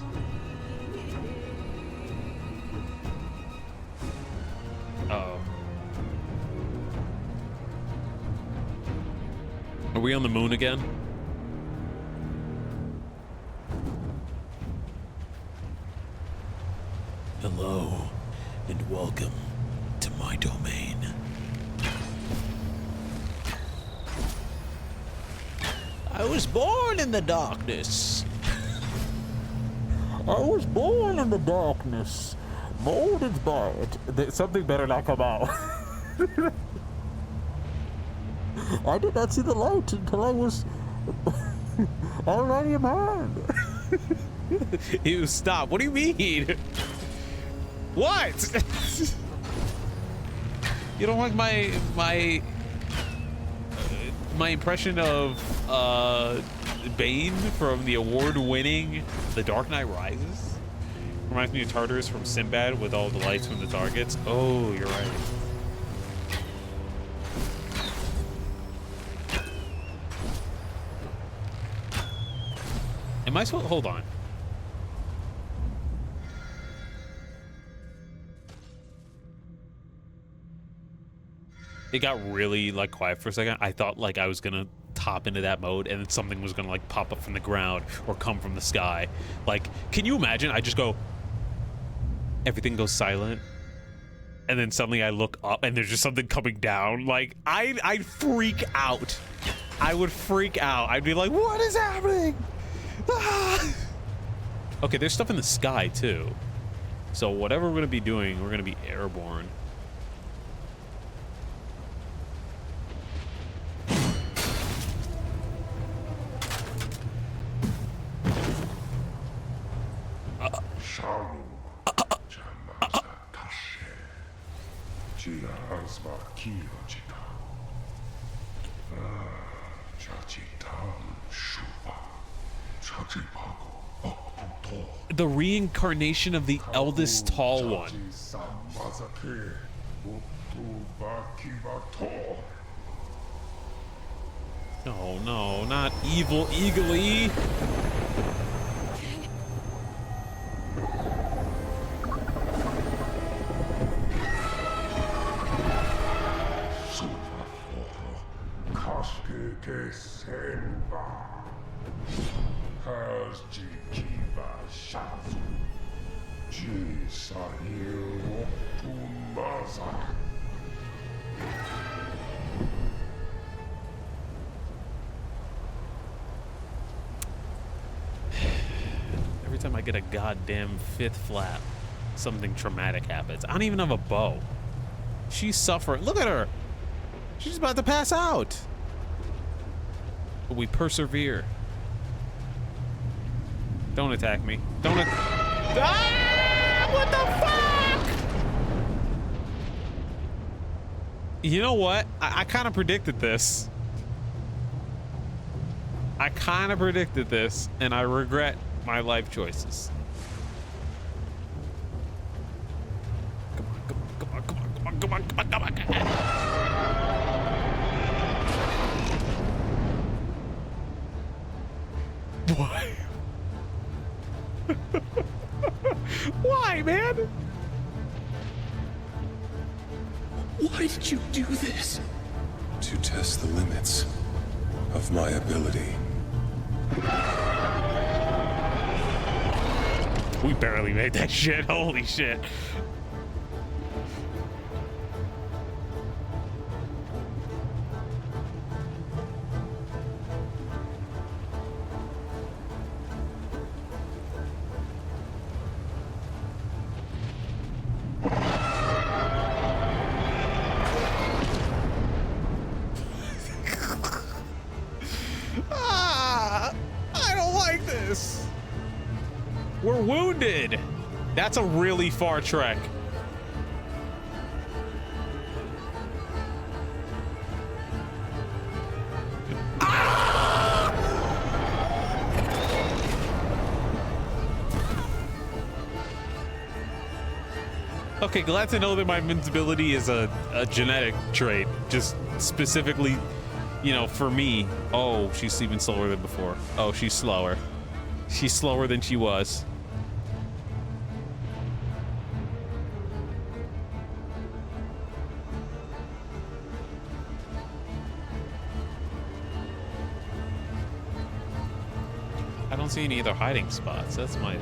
Uh-oh. Are we on the moon again? Hello, and welcome to my domain. I was born in the darkness. I was born in the darkness. Molded by it. Something better not come out. I did not see the light until I was already a man. You stop. What do you mean? What? You don't like my impression of Bane from the award-winning The Dark Knight Rises? Reminds me of Tartarus from Sinbad with all the lights from the targets. Oh, you're right. Am I supposed? Hold on. It got really like quiet for a second. I thought like I was gonna top into that mode and then something was gonna like pop up from the ground or come from the sky. Like, can you imagine? I just go, everything goes silent, and then suddenly I look up and there's just something coming down. Like, I'd freak out. I would freak out. I'd be like, what is happening? Ah! Okay, there's stuff in the sky too. So whatever we're gonna be doing, we're gonna be airborne. The reincarnation of the eldest tall one. No, no, not evil eagly. Every time I get a goddamn fifth flap, something traumatic happens. I don't even have a bow. She's suffering. Look at her. She's about to pass out. But we persevere. Don't attack me. Don't ah! What the fuck? You know what? I kind of predicted this. I kind of predicted this, and I regret my life choices. Come on, come on, come on, come on, come on, come on, come on. Why? Why, man? Why did you do this? To test the limits of my ability. We barely made that shit. Holy shit. I don't like this. We're wounded. That's a really far trek. Okay, glad to know that my invincibility is a genetic trait. Just specifically, you know, for me. Oh, she's even slower than before. Oh, she's slower. She's slower than she was. I don't see any other hiding spots. That's my...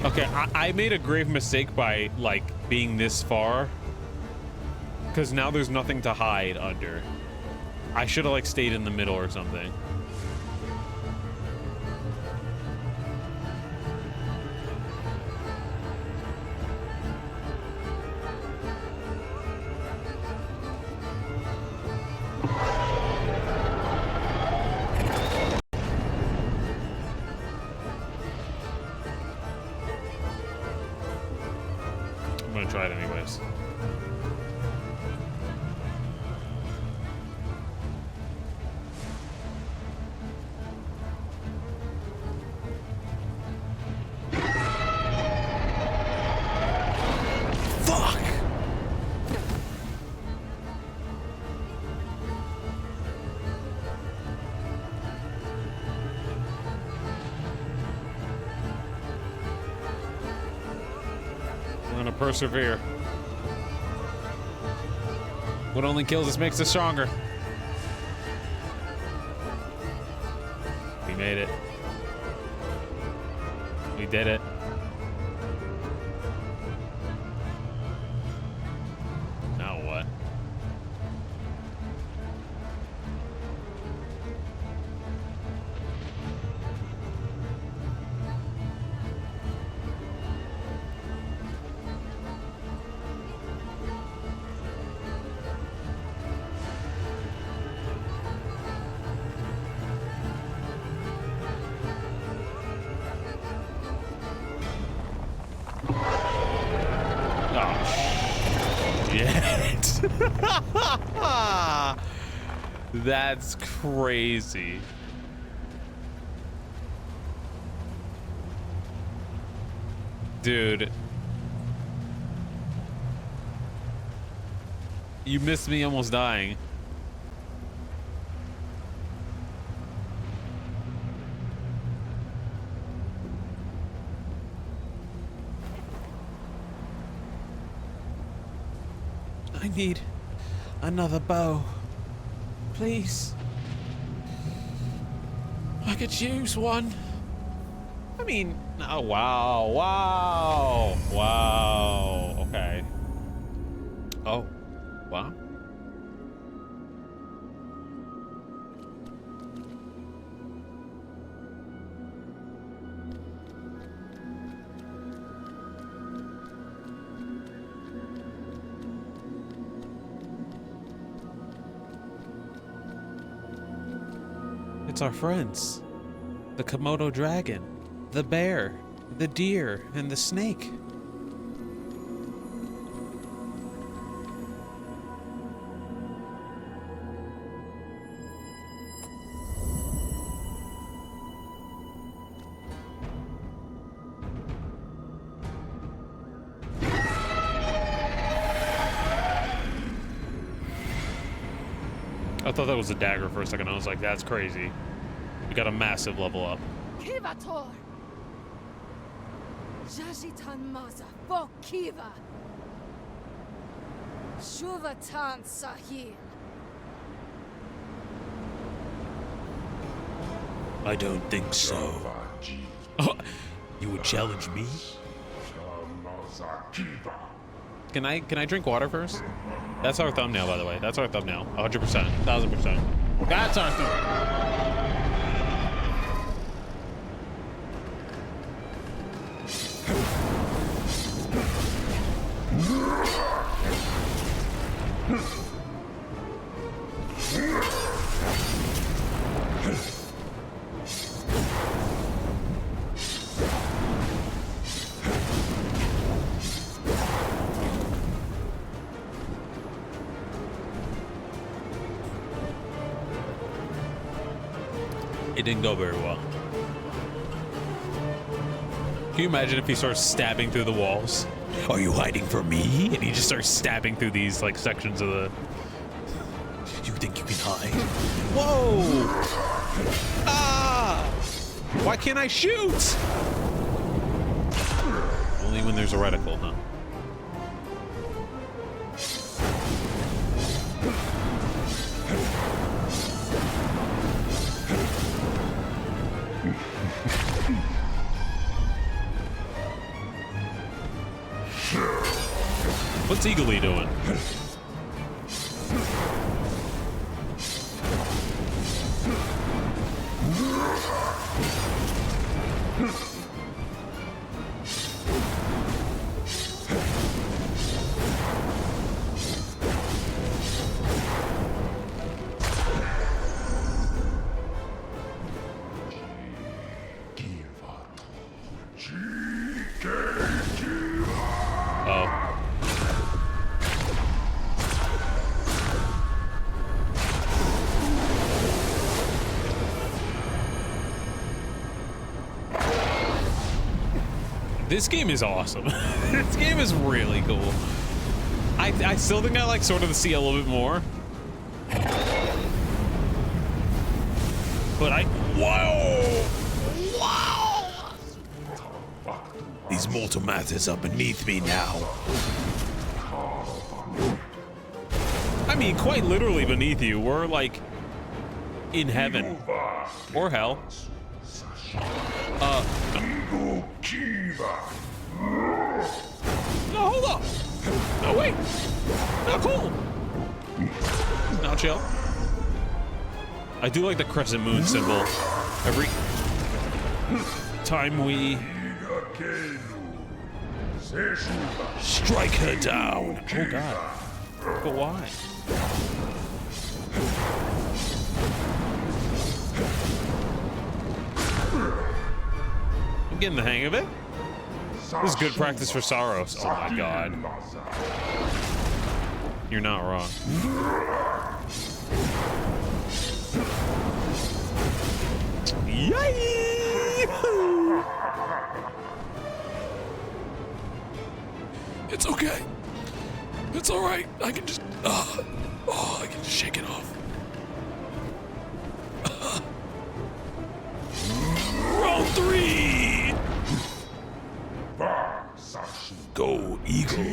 Okay, I made a grave mistake by like being this far, because now there's nothing to hide under. I should have like stayed in the middle or something. Try it anyways. Fuck! We're gonna persevere. What only kills us makes us stronger. We made it. We did it. Now what? That's crazy. Dude. You missed me almost dying. I need another bow. Please. I could use one. I mean, oh, wow, wow, wow. Okay. Oh, wow. That's our friends. The Komodo dragon, the bear, the deer, and the snake. I thought that was a dagger for a second. I was like, that's crazy. We got a massive level up. Kivator! Jajitan Maza, Bo Kiva! Shuvatan Sahil! I don't think so. Oh, you would challenge me? Can I drink water first? That's our thumbnail, by the way. That's our thumbnail. 100%. 1000%. That's our thumbnail. It didn't go very well. Can you imagine if he starts stabbing through the walls? Are you hiding from me? And he just starts stabbing through these like sections of the... You think you can hide? Whoa! Ah! Why can't I shoot? Only when there's a reticle, huh? What's Eagle-y doing? This game is awesome. This game is really cool. I still think I like Sword of the Sea a little bit more. But whoa! Wow! These mortal matters are beneath me now. I mean, quite literally beneath you. We're like in heaven. Or hell. No, hold up. No, wait. No, cool. Now chill. I do like the crescent moon symbol. Every time we strike her down. Oh god. But why? I'm getting the hang of it. This is good practice for Saros. Oh my god. You're not wrong. Yay! It's okay. It's all right. I can just I can just shake it off. Round 3. Go Eagle.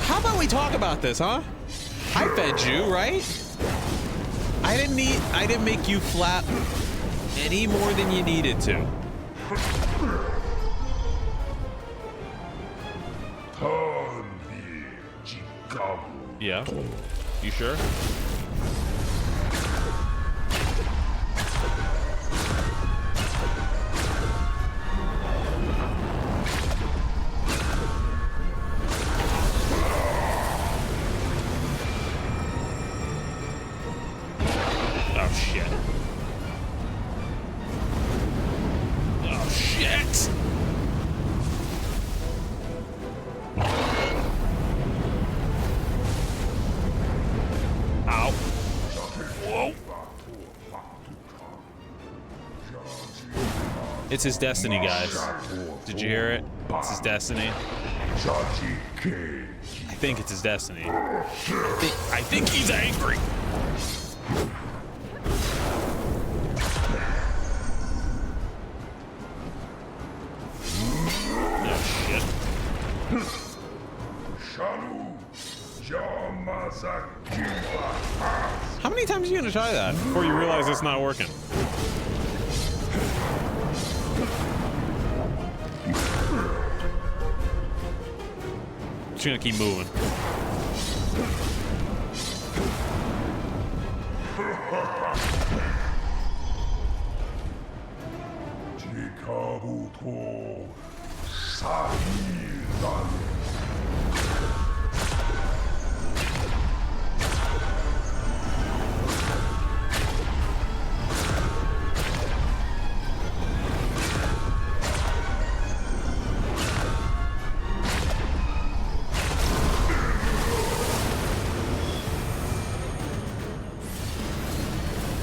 How about we talk about this, huh? I fed you, right? I didn't make you flap any more than you needed to. Yeah. You sure? Oh shit. Oh shit! Ow. Whoa. It's his destiny, guys. Did you hear it? It's his destiny. I think it's his destiny. I think he's angry. Oh shit. How many times are you gonna try that before you realize it's not working? Just gonna keep moving.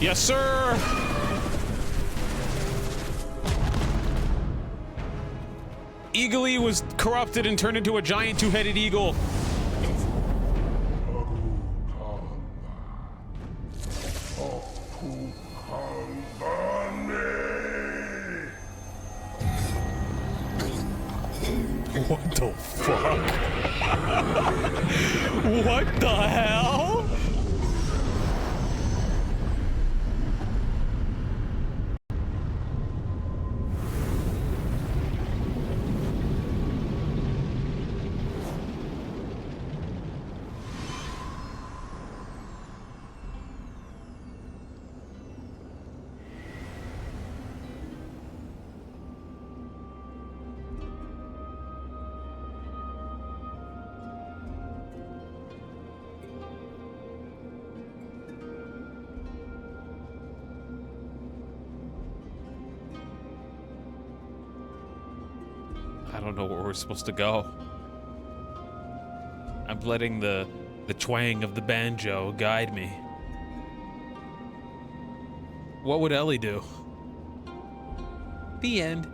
Yes, sir! Eagle was corrupted and turned into a giant two-headed eagle. What the fuck? What the hell? I don't know where we're supposed to go. I'm letting the twang of the banjo guide me. What would Ellie do? The end.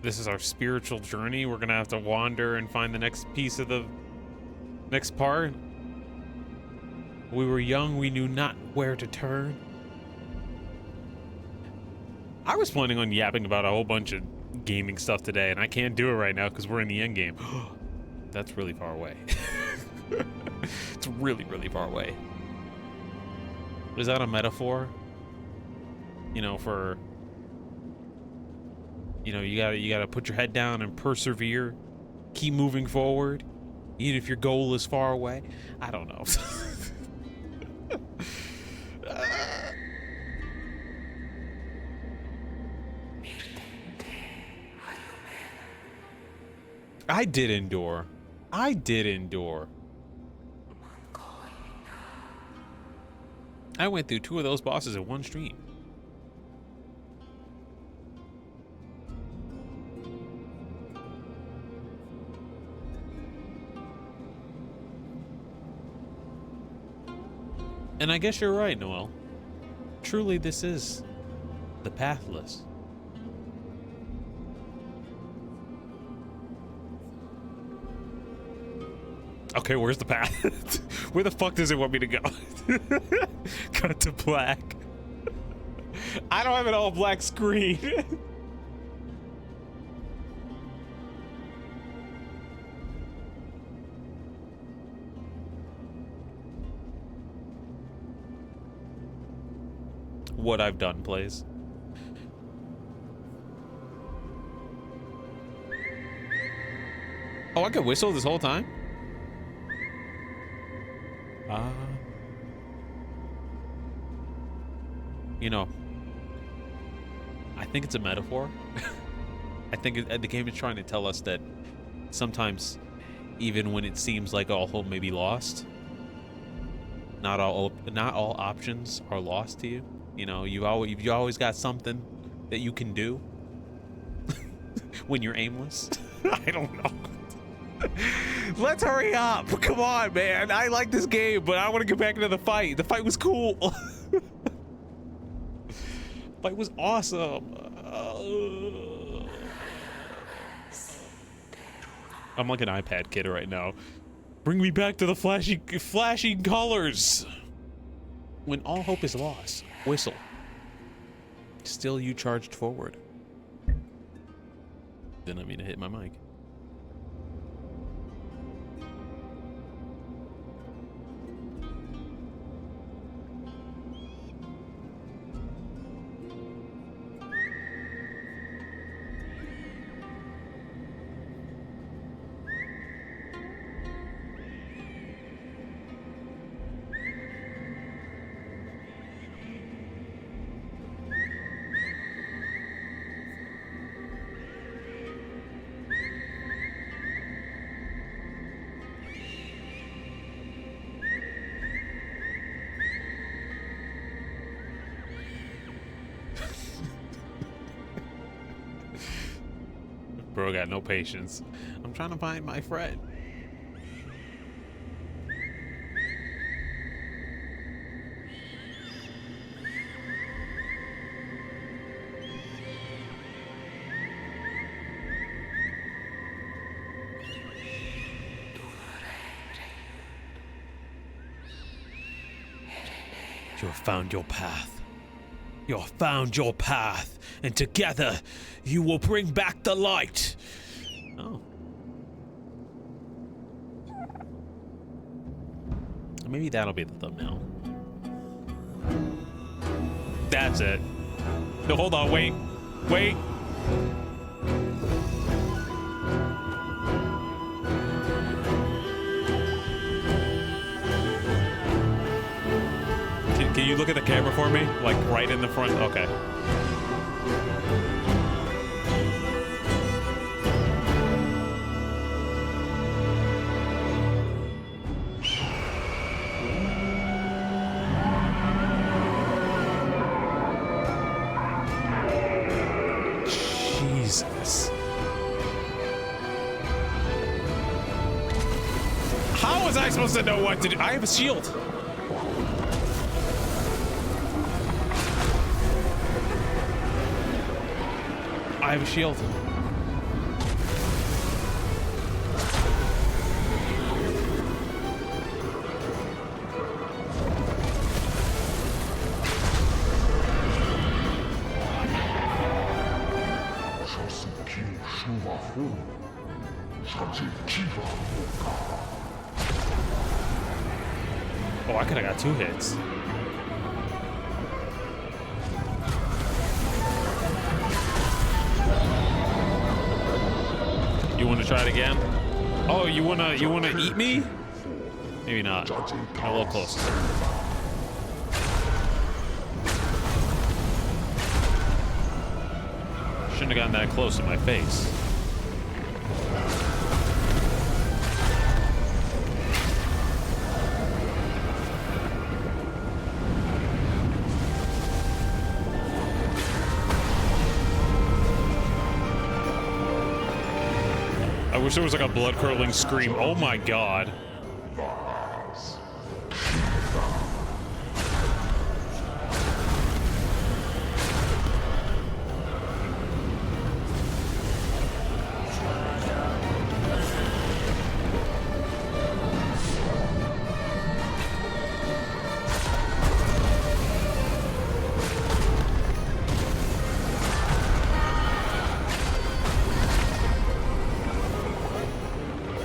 This is our spiritual journey. We're gonna have to wander and find the next piece of the next part. We were young, we knew not where to turn. I was planning on yapping about a whole bunch of gaming stuff today, and I can't do it right now because we're in the end game. That's really far away. It's really, really far away. Is that a metaphor? You know, for... You know, you gotta put your head down and persevere. Keep moving forward, even if your goal is far away. I don't know. I did endure. I did endure. I went through 2 of those bosses in one stream. And I guess you're right, Noel. Truly, this is the Pathless. Okay, where's the path? Where the fuck does it want me to go? Cut to black. I don't have an all black screen. What I've done, please. Oh, I could whistle this whole time? You know, I think it's a metaphor. I think the game is trying to tell us that sometimes, even when it seems like all hope may be lost, not all options are lost to you. You know, you always got something that you can do when you're aimless. I don't know. Let's hurry up. Come on, man. I like this game, but I want to get back into the fight. The fight was cool. Fight was awesome. I'm like an iPad kid right now. Bring me back to the flashing colors. When all hope is lost, whistle. Still you charged forward. Didn't mean to hit my mic. Bro got no patience. I'm trying to find my friend. You have found your path. You have found your path, and together you will bring back the light. Oh. Maybe that'll be the thumbnail. That's it. No, hold on, wait. Wait. Can you look at the camera for me? Like right in the front? Okay. Jesus. How was I supposed to know what to do? I have a shield. I have a shield. Oh, I could have got 2 hits. You want to try it again? Oh, you wanna eat me? Maybe not. A little closer. Shouldn't have gotten that close to my face. I wish there was like a blood-curdling scream. Oh my god.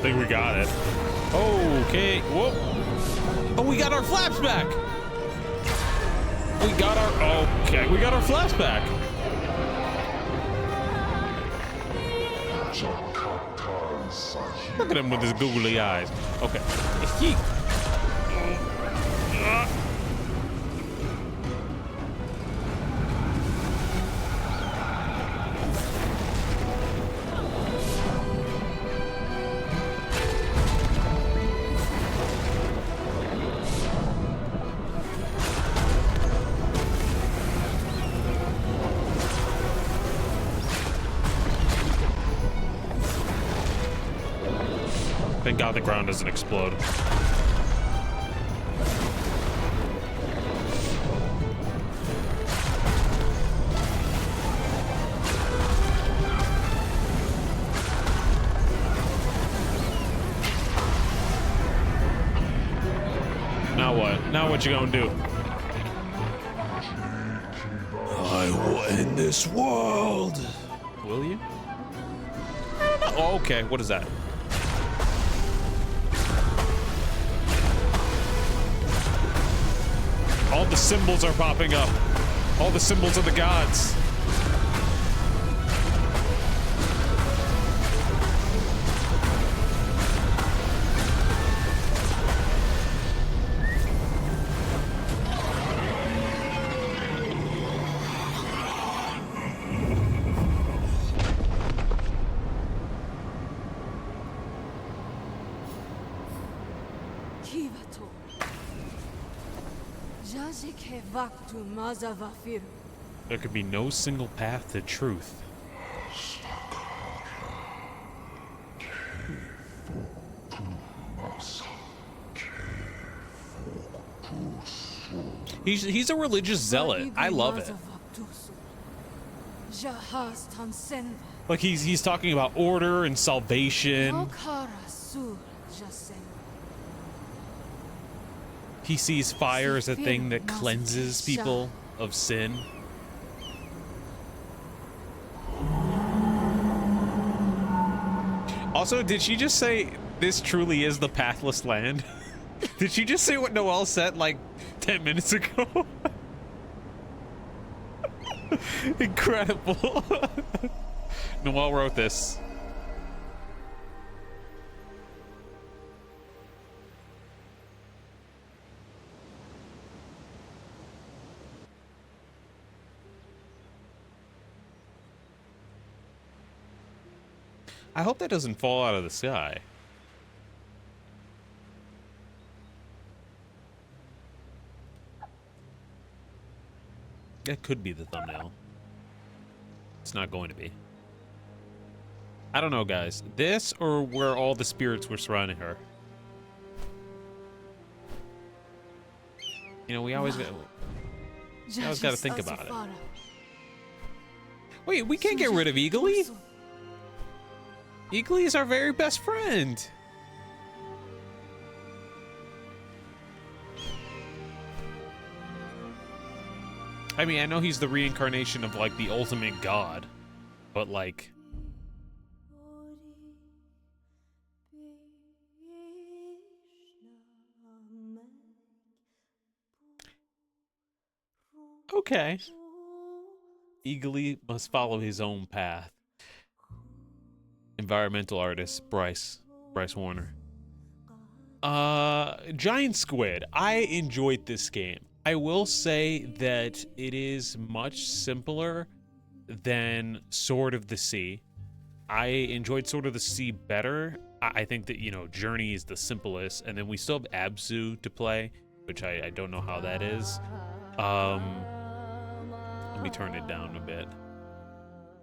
think we got it. Okay. Whoa. Oh, we got our flaps back. We got our. Okay, we got our flaps back. Look at him with his googly eyes. Okay. Thank God the ground doesn't explode. Now what? Now what you gonna do? I will end this world. Will you? I don't know. Oh, okay, what is that? All the symbols are popping up. All the symbols of the gods. Kivato. Jajike vaktu mazavafiru. There could be no single path to truth. He's a religious zealot. I love it. Jahaz tansenva. Like he's talking about order and salvation. Okara sur jasen. He sees fire as a thing that cleanses people of sin. Also, did she just say this truly is the pathless land? Did she just say what Noelle said like 10 minutes ago? Incredible. Noelle wrote this. I hope that doesn't fall out of the sky. That could be the thumbnail. It's not going to be. I don't know, guys. This or where all the spirits were surrounding her. You know, we always got to think about it. Wait, we can't get rid of Eagly? Eagly is our very best friend. I mean, I know he's the reincarnation of, like, the ultimate god, but, like... Okay. Eagly must follow his own path. Environmental artist, Bryce Warner. Giant Squid. I enjoyed this game. I will say that it is much simpler than Sword of the Sea. I enjoyed Sword of the Sea better. I think that, you know, Journey is the simplest, and then we still have Abzu to play, which I don't know how that is. Let me turn it down a bit.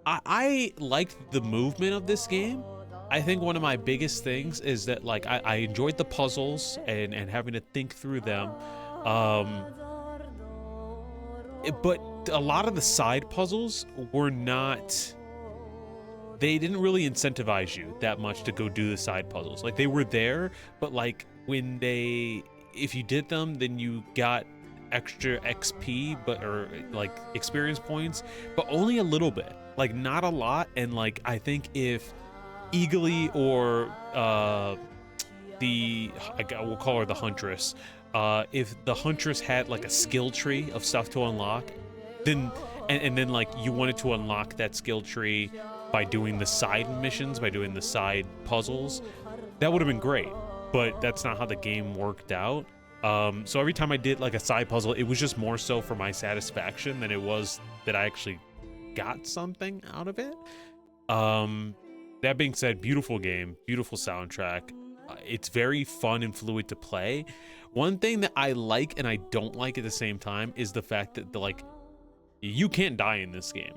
I liked the movement of this game. I think one of my biggest things is that, like, I enjoyed the puzzles and having to think through them. But a lot of the side puzzles were not... They didn't really incentivize you that much to go do the side puzzles. Like, they were there, but, like, when they... If you did them, then you got extra XP, or like experience points, but only a little bit. Like, not a lot. And, like, I think if Eagly or we'll call her the Huntress. If the Huntress had like a skill tree of stuff to unlock, then and then like you wanted to unlock that skill tree by doing the side missions, by doing the side puzzles, that would have been great. But that's not how the game worked out. So every time I did like a side puzzle, it was just more so for my satisfaction than it was that I actually got something out of it. That being said, beautiful game, beautiful soundtrack. It's very fun and fluid to play. One thing that I like and I don't like at the same time is the fact that like you can't die in this game.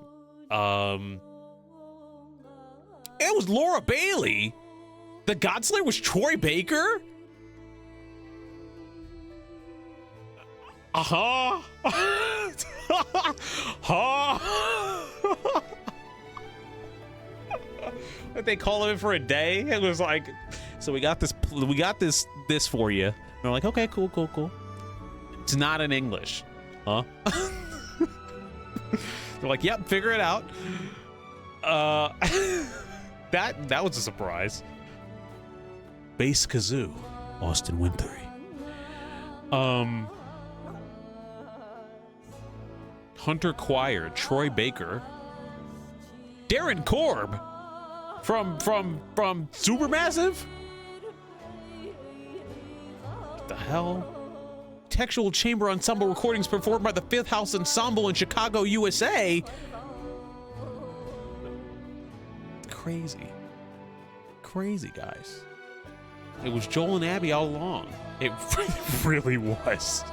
It was Laura Bailey. The Godslayer was Troy Baker. Huh? What they call it for a day? It was like, so we got this for you. And they're like, okay, cool. It's not in English, huh? They're like, yep, figure it out. That was a surprise. Bass Kazoo, Austin Wintory. Hunter Choir, Troy Baker. Darren Korb from Supermassive? What the hell? Textual Chamber Ensemble recordings performed by the Fifth House Ensemble in Chicago, USA. Crazy, guys. It was Joel and Abby all along. It really was.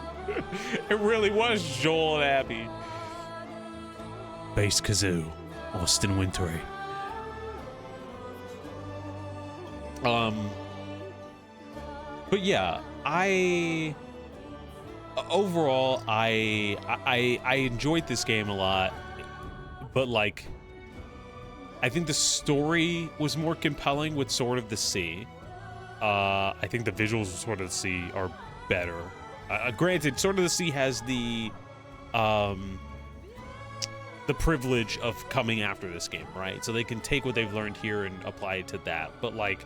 It really was Joel and Abby. Bass Kazoo, Austin Wintory. But yeah, overall I enjoyed this game a lot, but like I think the story was more compelling with Sword of the Sea. I think the visuals of Sword of the Sea are better. Granted, Sword of the Sea has the privilege of coming after this game, right? So they can take what they've learned here and apply it to that. But like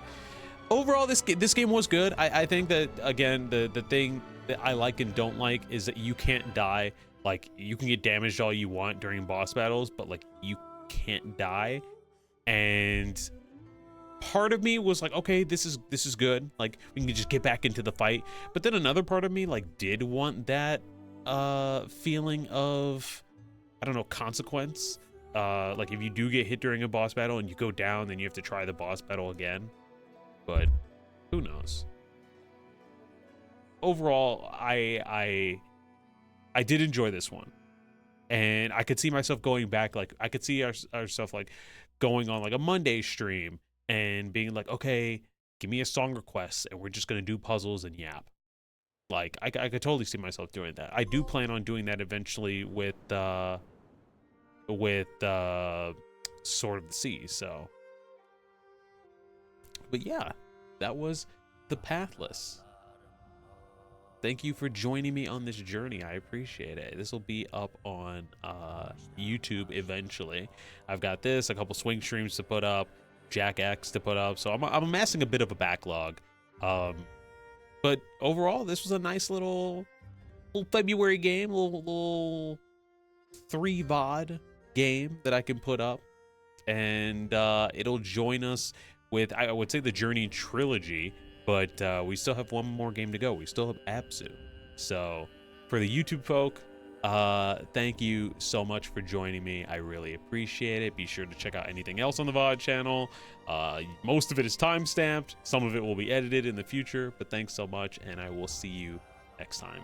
overall, this game was good. I think that again, the thing that I like and don't like is that you can't die. Like you can get damaged all you want during boss battles, but like you can't die. And part of me was like, okay, this is good. Like we can just get back into the fight. But then another part of me like did want that feeling of, I don't know, consequence. Like if you do get hit during a boss battle and you go down, then you have to try the boss battle again. But who knows? Overall, I did enjoy this one, and I could see myself going back. Like I could see ourselves like going on like a Monday stream and being like, okay, give me a song request, and we're just gonna do puzzles and yap. Like I could totally see myself doing that. I do plan on doing that eventually with Sword of the Sea. So. But yeah, that was the Pathless. Thank you for joining me on this journey. I appreciate it. This will be up on YouTube eventually. I've got this, a couple swing streams to put up, Jack X to put up. So I'm amassing a bit of a backlog. But overall, this was a nice little February game, little 3 VOD game that I can put up. And it'll join us with, I would say, the Journey trilogy, but we still have one more game to go. We still have Absu. So for the YouTube folk, thank you so much for joining me. I really appreciate it. Be sure to check out anything else on the VOD channel. Most of it is time-stamped. Some of it will be edited in the future, but thanks so much, and I will see you next time.